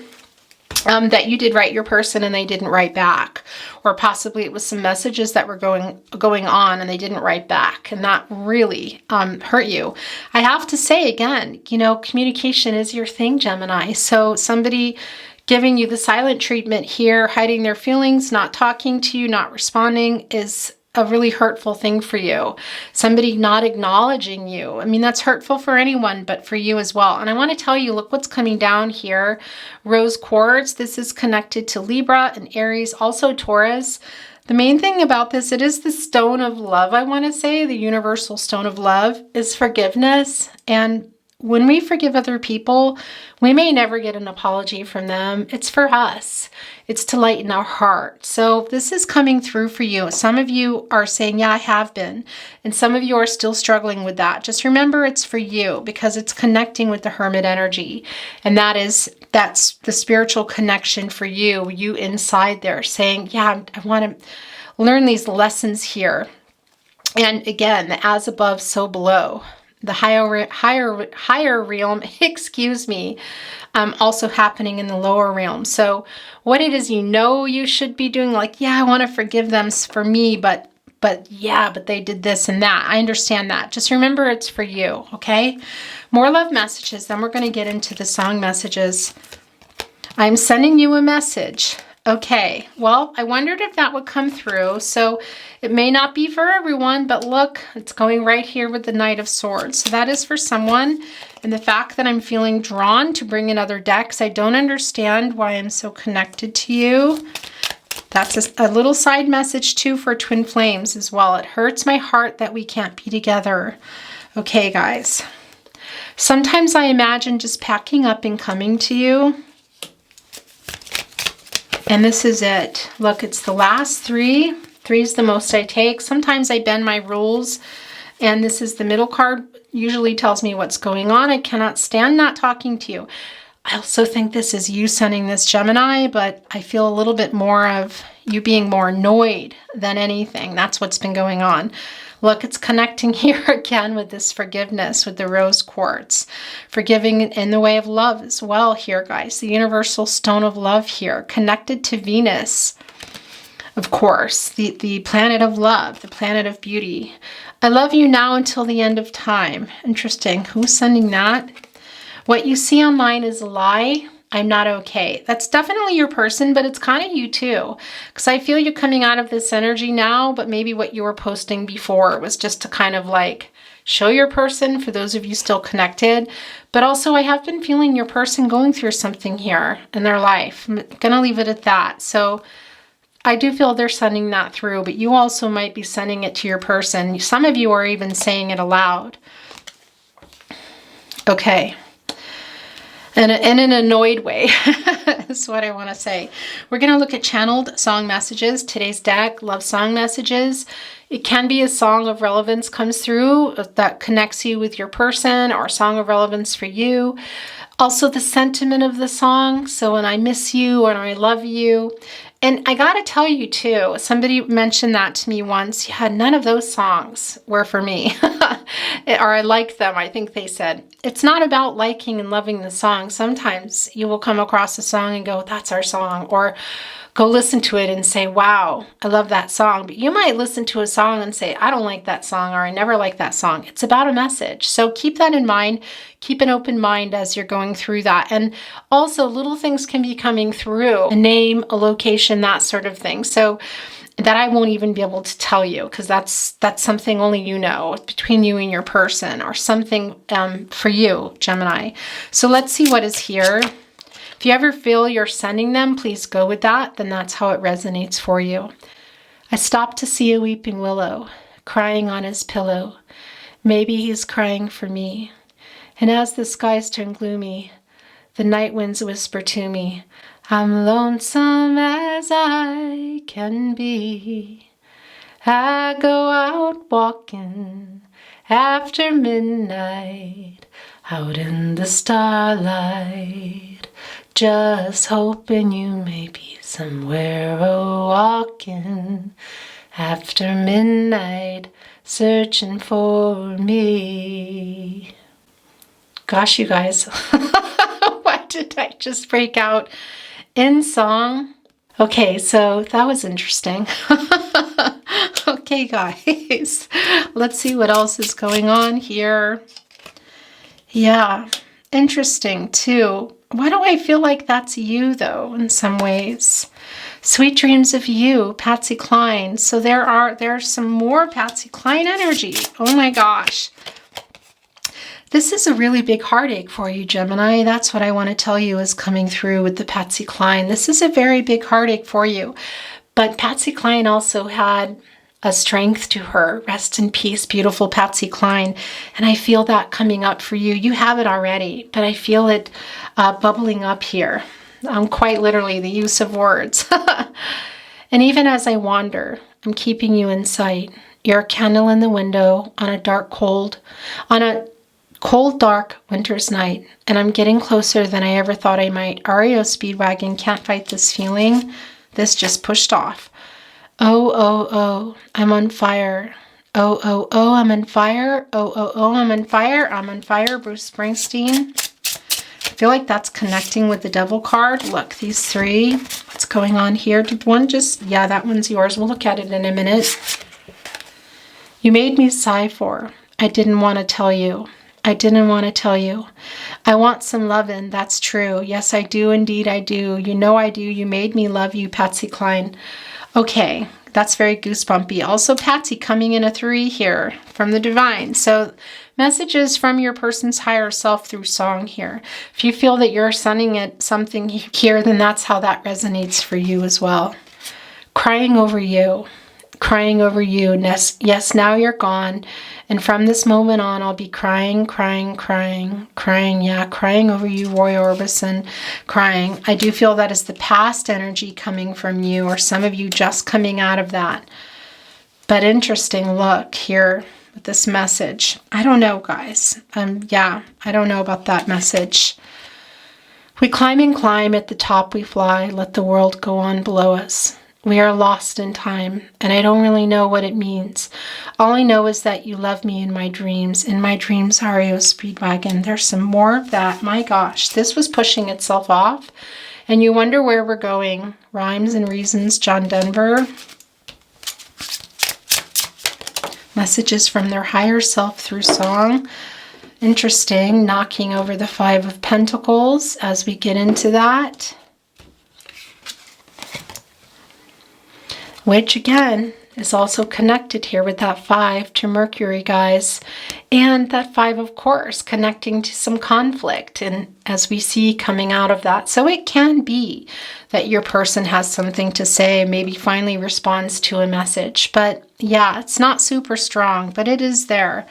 That you did write your person and they didn't write back. Or possibly it was some messages that were going on and they didn't write back. And that really hurt you. I have to say again, communication is your thing, Gemini. So somebody giving you the silent treatment here, hiding their feelings, not talking to you, not responding is a really hurtful thing for you. Somebody not acknowledging you. I mean, that's hurtful for anyone, but for you as well. And I want to tell you, look what's coming down here. Rose quartz. This is connected to Libra and Aries, also Taurus. The main thing about this, it is the stone of love, I want to say. The universal stone of love is forgiveness. And when we forgive other people, we may never get an apology from them. It's for us. It's to lighten our heart. So this is coming through for you. Some of you are saying, yeah, I have been. And some of you are still struggling with that. Just remember it's for you because it's connecting with the Hermit energy. And that's the spiritual connection for you inside there saying, yeah, I want to learn these lessons here. And again, the as above, so below. The higher realm, excuse me, also happening in the lower realm. So what it is you should be doing, like, yeah, I want to forgive them for me, but they did this and that. I understand that. Just remember it's for you, okay? More love messages, then we're going to get into the song messages. I'm sending you a message. Okay, well, I wondered if that would come through. So it may not be for everyone, but look, it's going right here with the Knight of Swords. So that is for someone. And the fact that I'm feeling drawn to bring in other decks, I don't understand why I'm so connected to you. That's a little side message too for twin flames as well. It hurts my heart that we can't be together. Okay, guys. Sometimes I imagine just packing up and coming to you. And this is it. Look, it's the last three. 3 is the most I take. Sometimes I bend my rules. And this is the middle card. Usually tells me what's going on. I cannot stand not talking to you. I also think this is you sending this, Gemini, but I feel a little bit more of you being more annoyed than anything. That's what's been going on. Look, it's connecting here again with this forgiveness with the rose quartz. Forgiving in the way of love as well here, guys. The universal stone of love here, connected to Venus, of course, the planet of love, the planet of beauty. I love you now until the end of time. Interesting. Who's sending that? What you see online is a lie. I'm not okay. That's definitely your person, but it's kind of you too. Because I feel you're coming out of this energy now, but maybe what you were posting before was just to kind of like show your person for those of you still connected. But also I have been feeling your person going through something here in their life. I'm going to leave it at that. So I do feel they're sending that through, but you also might be sending it to your person. Some of you are even saying it aloud. Okay. In an annoyed way, is what I want to say. We're going to look at channeled song messages. Today's deck, love song messages. It can be a song of relevance comes through that connects you with your person, or a song of relevance for you. Also the sentiment of the song. So when I miss you or I love you. And I got to tell you too, somebody mentioned that to me once. Yeah, none of those songs were for me. Or I like them, I think they said. It's not about liking and loving the song. Sometimes you will come across a song and go, that's our song. Or go listen to it and say, wow, I love that song. But you might listen to a song and say, I don't like that song, or I never like that song. It's about a message. So keep that in mind. Keep an open mind as you're going through that. And also little things can be coming through, a name, a location, that sort of thing. So that I won't even be able to tell you, because that's something only you know, between you and your person, or something for you, Gemini. So let's see what is here. If you ever feel you're sending them, please go with that. Then that's how it resonates for you. I stopped to see a weeping willow, crying on his pillow. Maybe he's crying for me. And as the skies turn gloomy, the night winds whisper to me, I'm lonesome as I can be. I go out walking after midnight, out in the starlight, just hoping you may be somewhere a-walking after midnight, searching for me. Gosh, you guys, why did I just break out in song? Okay, so that was interesting. Okay, guys, let's see what else is going on here. Yeah, interesting too. Why do I feel like that's you though, in some ways? Sweet dreams of you, Patsy Cline. So there's some more Patsy Cline energy. Oh my gosh. This is a really big heartache for you, Gemini. That's what I want to tell you is coming through with the Patsy Cline. This is a very big heartache for you. But Patsy Cline also had a strength to her. Rest in peace, beautiful Patsy Cline. And I feel that coming up for you. You have it already, but I feel it bubbling up here. Quite literally, the use of words. And even as I wander, I'm keeping you in sight. You're a candle in the window on a cold, dark winter's night. And I'm getting closer than I ever thought I might. REO Speedwagon, can't fight this feeling. This just pushed off. Oh, oh, oh, I'm on fire. Oh, oh, oh, I'm on fire. Oh, oh, oh, I'm on fire. I'm on fire, Bruce Springsteen. I feel like that's connecting with the Devil card. Look, these three. What's going on here? Did one just... Yeah, that one's yours. We'll look at it in a minute. You made me sigh for. I didn't want to tell you. I didn't want to tell you. I want some lovin'. That's true. Yes, I do. Indeed, I do. You know I do. You made me love you, Patsy Cline. Okay, that's very goosebumpy. Also, Patsy coming in a 3 here from the divine. So messages from your person's higher self through song here. If you feel that you're sending it something here, then that's how that resonates for you as well. Crying over you. Crying over you. Yes, now you're gone. And from this moment on, I'll be crying, crying, crying, crying. Yeah, crying over you, Roy Orbison. Crying. I do feel that is the past energy coming from you, or some of you just coming out of that. But interesting, look here with this message. I don't know, guys. Yeah, I don't know about that message. We climb and climb, at the top we fly, let the world go on below us. We are lost in time, and I don't really know what it means. All I know is that you love me in my dreams. In my dreams, REO Speedwagon. There's some more of that. My gosh, this was pushing itself off, and you wonder where we're going. Rhymes and Reasons, John Denver. Messages from their higher self through song. Interesting, knocking over the 5 of Pentacles as we get into that. Which again is also connected here with that 5 to Mercury, guys. And that 5, of course, connecting to some conflict, and as we see coming out of that. So it can be that your person has something to say, maybe finally responds to a message. But yeah, it's not super strong, but it is there.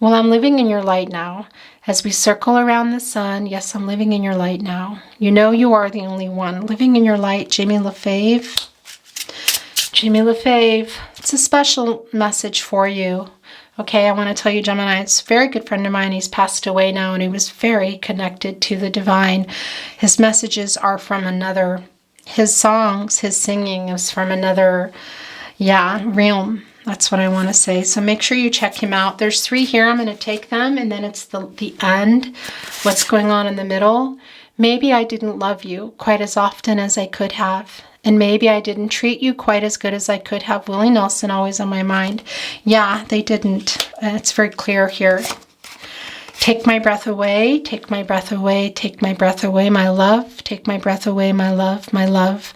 Well, I'm living in your light now. As we circle around the sun, yes, I'm living in your light now. You know you are the only one. Living in your light, Jamie LaFave. Jamie LaFave, it's a special message for you. Okay, I want to tell you, Gemini, it's a very good friend of mine. He's passed away now, and he was very connected to the divine. His messages are from another, his songs, his singing is from another, realm. That's what I want to say. So make sure you check him out. There's 3 here. I'm going to take them, and then it's the end, what's going on in the middle. Maybe I didn't love you quite as often as I could have. And maybe I didn't treat you quite as good as I could have. Willie Nelson always on my mind. Yeah, they didn't. It's very clear here. Take my breath away. Take my breath away. Take my breath away, my love. Take my breath away, my love, my love.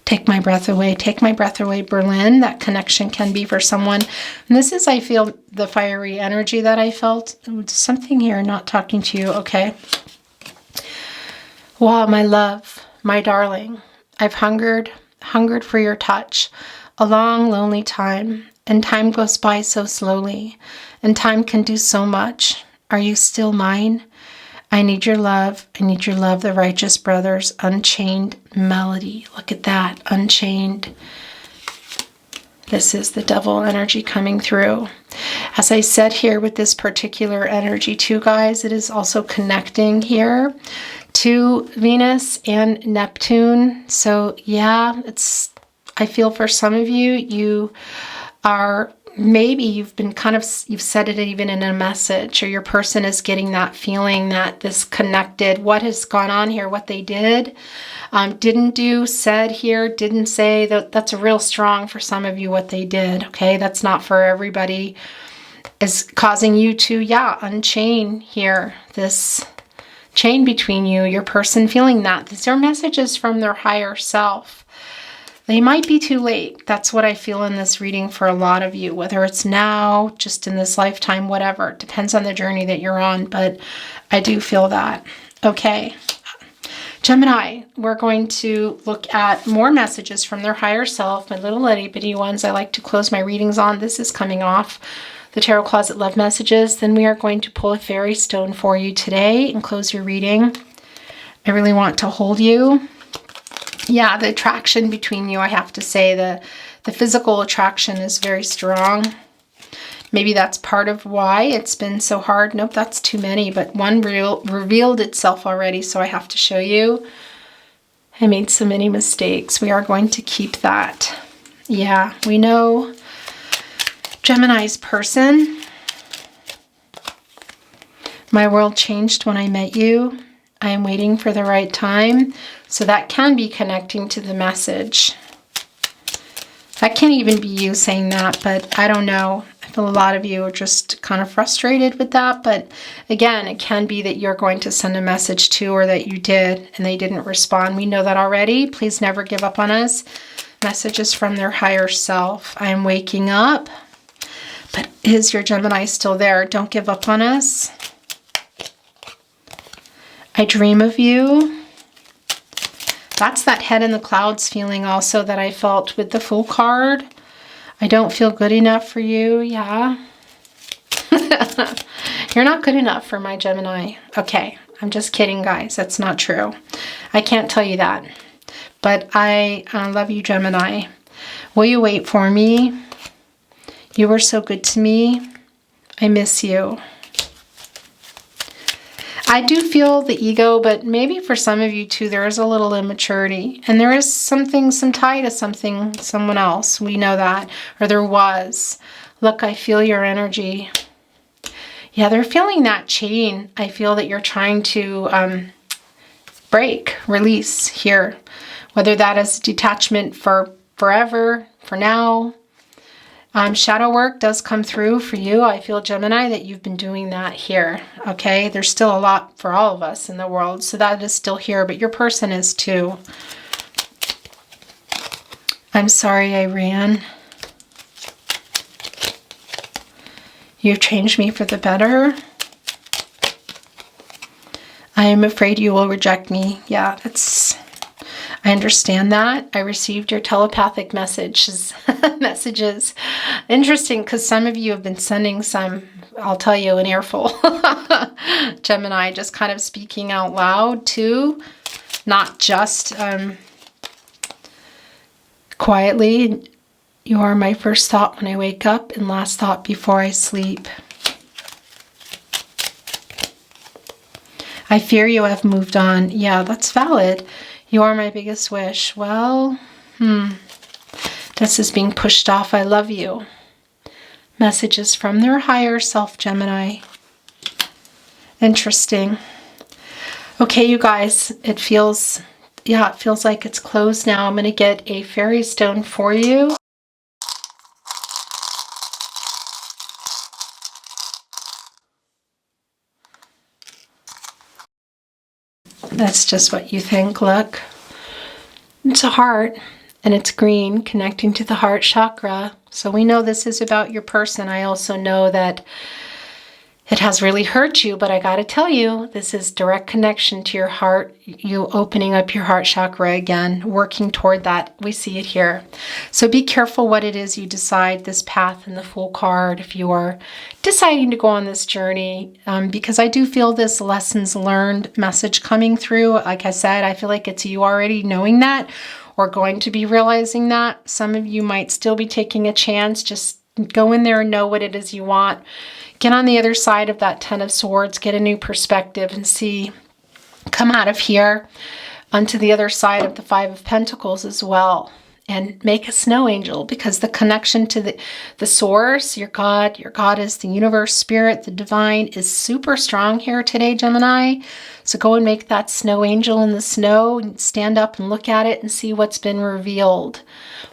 Take my breath away. Take my breath away, Berlin. That connection can be for someone. And this is, I feel, the fiery energy that I felt. Something here, not talking to you. Okay. Wow, my love, my darling. I've hungered for your touch, a long, lonely time, and time goes by so slowly, and time can do so much. Are you still mine? I need your love. I need your love, the Righteous Brothers, Unchained Melody. Look at that, Unchained. This is the Devil energy coming through. As I said here with this particular energy too, guys, it is also connecting here to Venus and Neptune. So yeah, I feel for some of you, you are, maybe you've been you've said it even in a message, or your person is getting that feeling that this connected, what has gone on here, what they did, didn't do, said here, didn't say, that's a real strong for some of you what they did, okay? That's not for everybody, is causing you to, unchain here, this chain between you, your person feeling that. These are messages from their higher self. They might be too late. That's what I feel in this reading for a lot of you, whether it's now, just in this lifetime, whatever. It depends on the journey that you're on, but I do feel that. Okay. Gemini, we're going to look at more messages from their higher self, my little itty bitty ones I like to close my readings on. This is coming off the Tarot Closet Love Messages. Then we are going to pull a fairy stone for you today and close your reading. I really want to hold you. Yeah, the attraction between you, I have to say, the physical attraction is very strong. Maybe that's part of why it's been so hard. Nope, that's too many, but one revealed itself already, so I have to show you. I made so many mistakes. We are going to keep that. Yeah, we know Gemini's person. My world changed when I met you. I am waiting for the right time. So that can be connecting to the message. That can't even be you saying that, but I don't know. I feel a lot of you are just kind of frustrated with that. But again, it can be that you're going to send a message to, or that you did and they didn't respond. We know that already. Please never give up on us. Messages from their higher self. I am waking up. But is your Gemini still there? Don't give up on us. I dream of you. That's that head in the clouds feeling also that I felt with the Fool card. I don't feel good enough for you. Yeah. You're not good enough for my Gemini. Okay, I'm just kidding, guys. That's not true. I can't tell you that. But I love you, Gemini. Will you wait for me? You were so good to me. I miss you. I do feel the ego, but maybe for some of you too, there is a little immaturity. And there is some tie to someone else. We know that. Or there was. Look, I feel your energy. Yeah, they're feeling that chain. I feel that you're trying to break, release here. Whether that is detachment for forever, for now. Shadow work does come through for you. I feel, Gemini, that you've been doing that here, okay? There's still a lot for all of us in the world, so that is still here, but your person is too. I'm sorry I ran. You've changed me for the better. I am afraid you will reject me. Yeah, I understand that. I received your telepathic messages. Interesting, because some of you have been sending some, I'll tell you, an earful. Gemini, just kind of speaking out loud too. Not just quietly. You are my first thought when I wake up and last thought before I sleep. I fear you have moved on. Yeah, that's valid. You are my biggest wish. Well, this is being pushed off. I love you. Messages from their higher self, Gemini. Interesting. Okay, you guys, it feels like it's closed now. I'm going to get a fairy stone for you. That's just what you think. Look, it's a heart and it's green, connecting to the heart chakra. So we know this is about your person. I also know that it has really hurt you, but I got to tell you, this is direct connection to your heart, you opening up your heart chakra again, working toward that. We see it here. So be careful what it is you decide, this path in the Fool card, if you are deciding to go on this journey, because I do feel this lessons learned message coming through. Like I said, I feel like it's you already knowing that or going to be realizing that. Some of you might still be taking a chance. Just go in there and know what it is you want. Get on the other side of that Ten of Swords, get a new perspective and see, come out of here onto the other side of the Five of Pentacles as well. And make a snow angel, because the connection to the source, your God is the universe, spirit, the divine, is super strong here today, Gemini. So go and make that snow angel in the snow and stand up and look at it and see what's been revealed.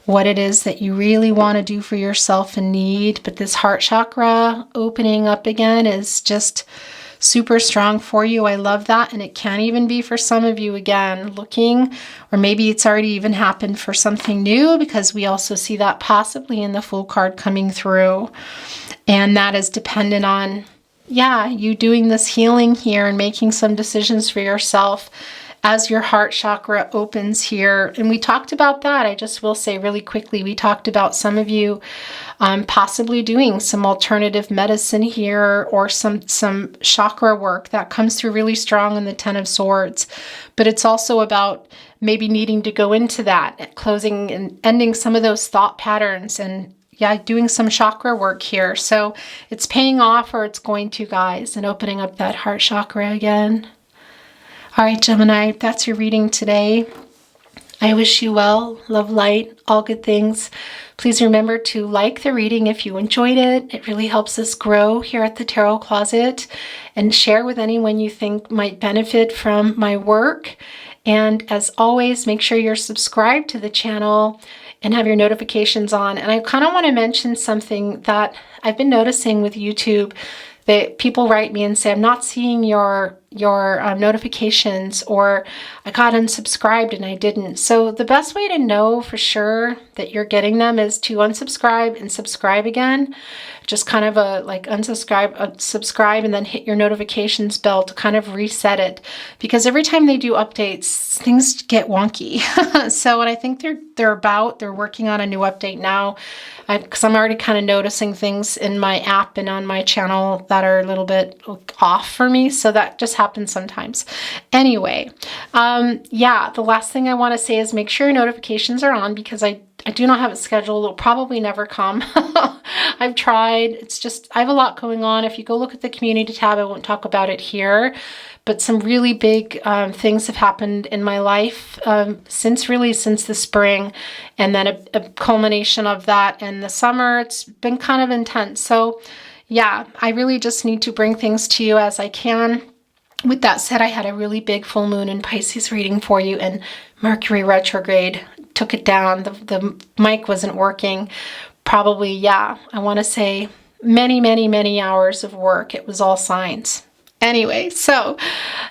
What it is that you really want to do for yourself and need. But this heart chakra opening up again is just super strong for you. I love that. And it can even be for some of you again looking, or maybe it's already even happened for something new, because we also see that possibly in the Fool card coming through. And that is dependent on, you doing this healing here and making some decisions for yourself as your heart chakra opens here. And we talked about that. I just will say really quickly, we talked about some of you possibly doing some alternative medicine here, or some chakra work that comes through really strong in the Ten of Swords. But it's also about maybe needing to go into that, closing and ending some of those thought patterns, and yeah, doing some chakra work here. So it's paying off, or it's going to, guys, and opening up that heart chakra again. All right, Gemini, that's your reading today. I wish you well, love, light, all good things. Please remember to like the reading if you enjoyed it. It really helps us grow here at the Tarot Closet, and share with anyone you think might benefit from my work. And as always, make sure you're subscribed to the channel and have your notifications on. And I kind of want to mention something that I've been noticing with YouTube, that people write me and say, I'm not seeing your notifications, or I got unsubscribed and I didn't. So the best way to know for sure that you're getting them is to unsubscribe and subscribe again. Just kind of unsubscribe, subscribe, and then hit your notifications bell to kind of reset it. Because every time they do updates, things get wonky. So, and I think they're working on a new update now, because I'm already kind of noticing things in my app and on my channel that are a little bit off for me. So that just happens sometimes. Anyway, yeah, the last thing I want to say is make sure your notifications are on, because I do not have it scheduled. It'll probably never come. I've tried. It's just, I have a lot going on. If you go look at the community tab, I won't talk about it here, but some really big things have happened in my life since the spring, and then a culmination of that in the summer. It's been kind of intense. So yeah, I really just need to bring things to you as I can. With that said, I had a really big full moon in Pisces reading for you, and Mercury retrograde took it down. The mic wasn't working. Probably, yeah, I want to say many hours of work. It was all signs. Anyway, so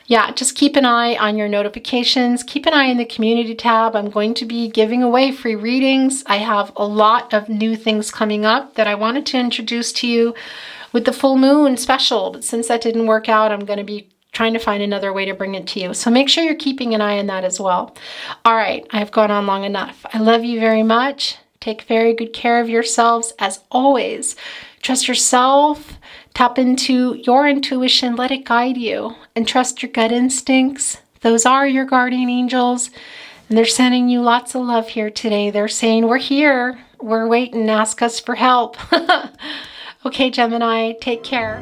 yeah, just keep an eye on your notifications. Keep an eye in the community tab. I'm going to be giving away free readings. I have a lot of new things coming up that I wanted to introduce to you with the full moon special. But since that didn't work out, I'm going to be trying to find another way to bring it to you. So make sure you're keeping an eye on that as well. All right, I've gone on long enough. I love you very much. Take very good care of yourselves. As always, trust yourself. Tap into your intuition. Let it guide you. And trust your gut instincts. Those are your guardian angels. And they're sending you lots of love here today. They're saying, we're here. We're waiting. Ask us for help. Okay, Gemini, take care.